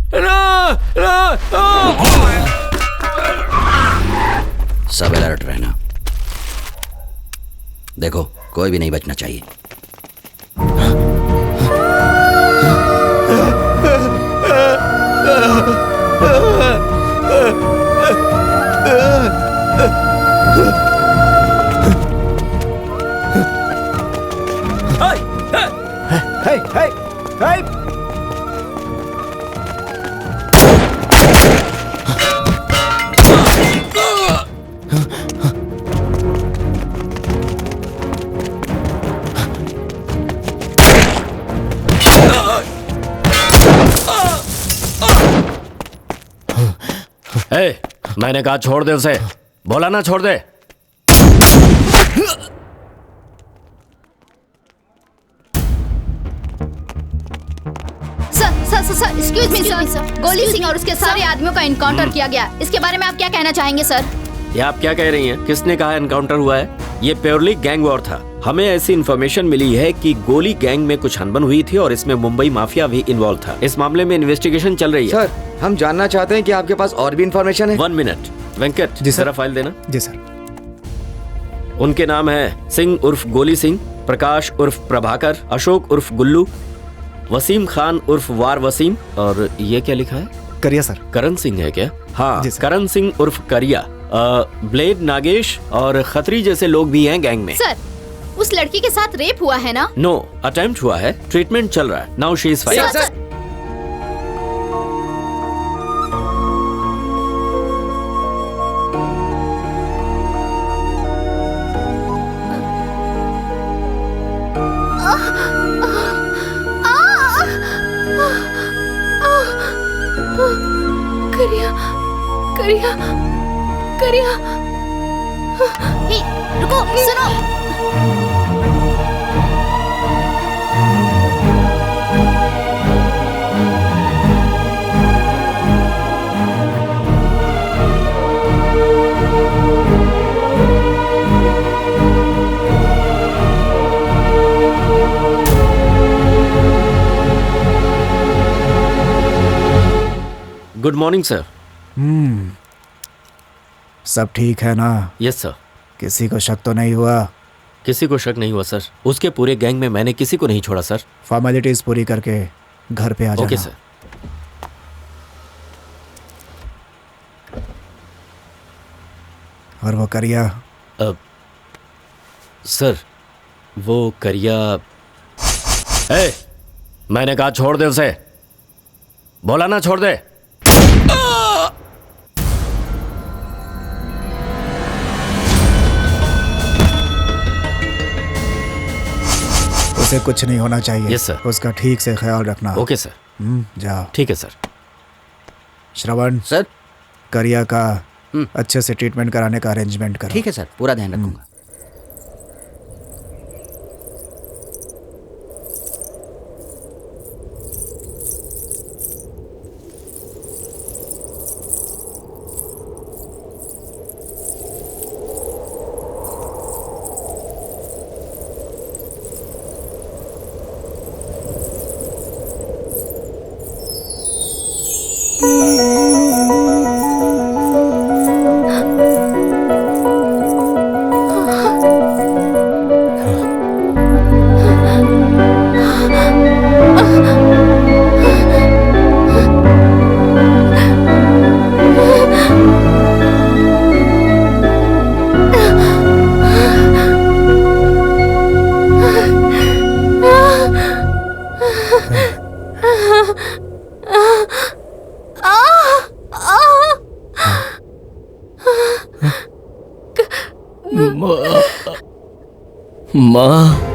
No! सब अलर्ट रहना। देखो कोई भी नहीं बचना चाहिए। Hey, hey, hey! ए, मैंने कहा छोड़ दे उसे। बोला ना छोड़ दे। सर, एक्सक्यूज मी सर, गोली सिंह और उसके सारे आदमियों का इनकाउंटर किया गया। इसके बारे में आप क्या कहना चाहेंगे सर? ये आप क्या कह रही हैं? किसने कहा एनकाउंटर हुआ है? ये प्योरली गैंग वॉर था। हमें ऐसी इन्फॉर्मेशन मिली है कि गोली गैंग में कुछ अनबन हुई थी और इसमें मुंबई माफिया भी इन्वॉल्व था। इस मामले में इन्वेस्टिगेशन चल रही है। सर, हम जानना चाहते हैं कि आपके पास और भी इन्फॉर्मेशन है। 1 मिनट वेंकट, जी सर, फाइल देना। जी सर। उनके नाम है सिंह उर्फ गोली सिंह, प्रकाश उर्फ प्रभाकर, अशोक उर्फ गुल्लू, वसीम खान उर्फ वार वसीम, और ये क्या लिखा है? करिया सर। करण सिंह है क्या? हाँ, करण सिंह उर्फ करिया, ब्लेड नागेश और खत्री जैसे लोग भी हैं गैंग में। सर, उस लड़की के साथ रेप हुआ है ना? नो, अटेम्प्ट हुआ है, ट्रीटमेंट चल रहा है। Now she is fine. करिया, करिया, हे, रुको, सुनो। Good morning sir. सब ठीक है ना? Yes sir. किसी को शक तो नहीं हुआ? किसी को शक नहीं हुआ सर। उसके पूरे गैंग में मैंने किसी को नहीं छोड़ा सर। फॉर्मेलिटीज पूरी करके घर पे आ जाना। Okay sir. और वो करिया? सर, वो करिया। मैंने कहा छोड़ दे उसे। बोला ना छोड़ दे। उसे कुछ नहीं होना चाहिए। Yes sir. उसका ठीक से ख्याल रखना। Okay sir. जाओ। ठीक है सर। श्रवण सर, करिया का अच्छे से ट्रीटमेंट कराने का अरेंजमेंट करो। ठीक है सर, पूरा ध्यान रखूंगा। माँ,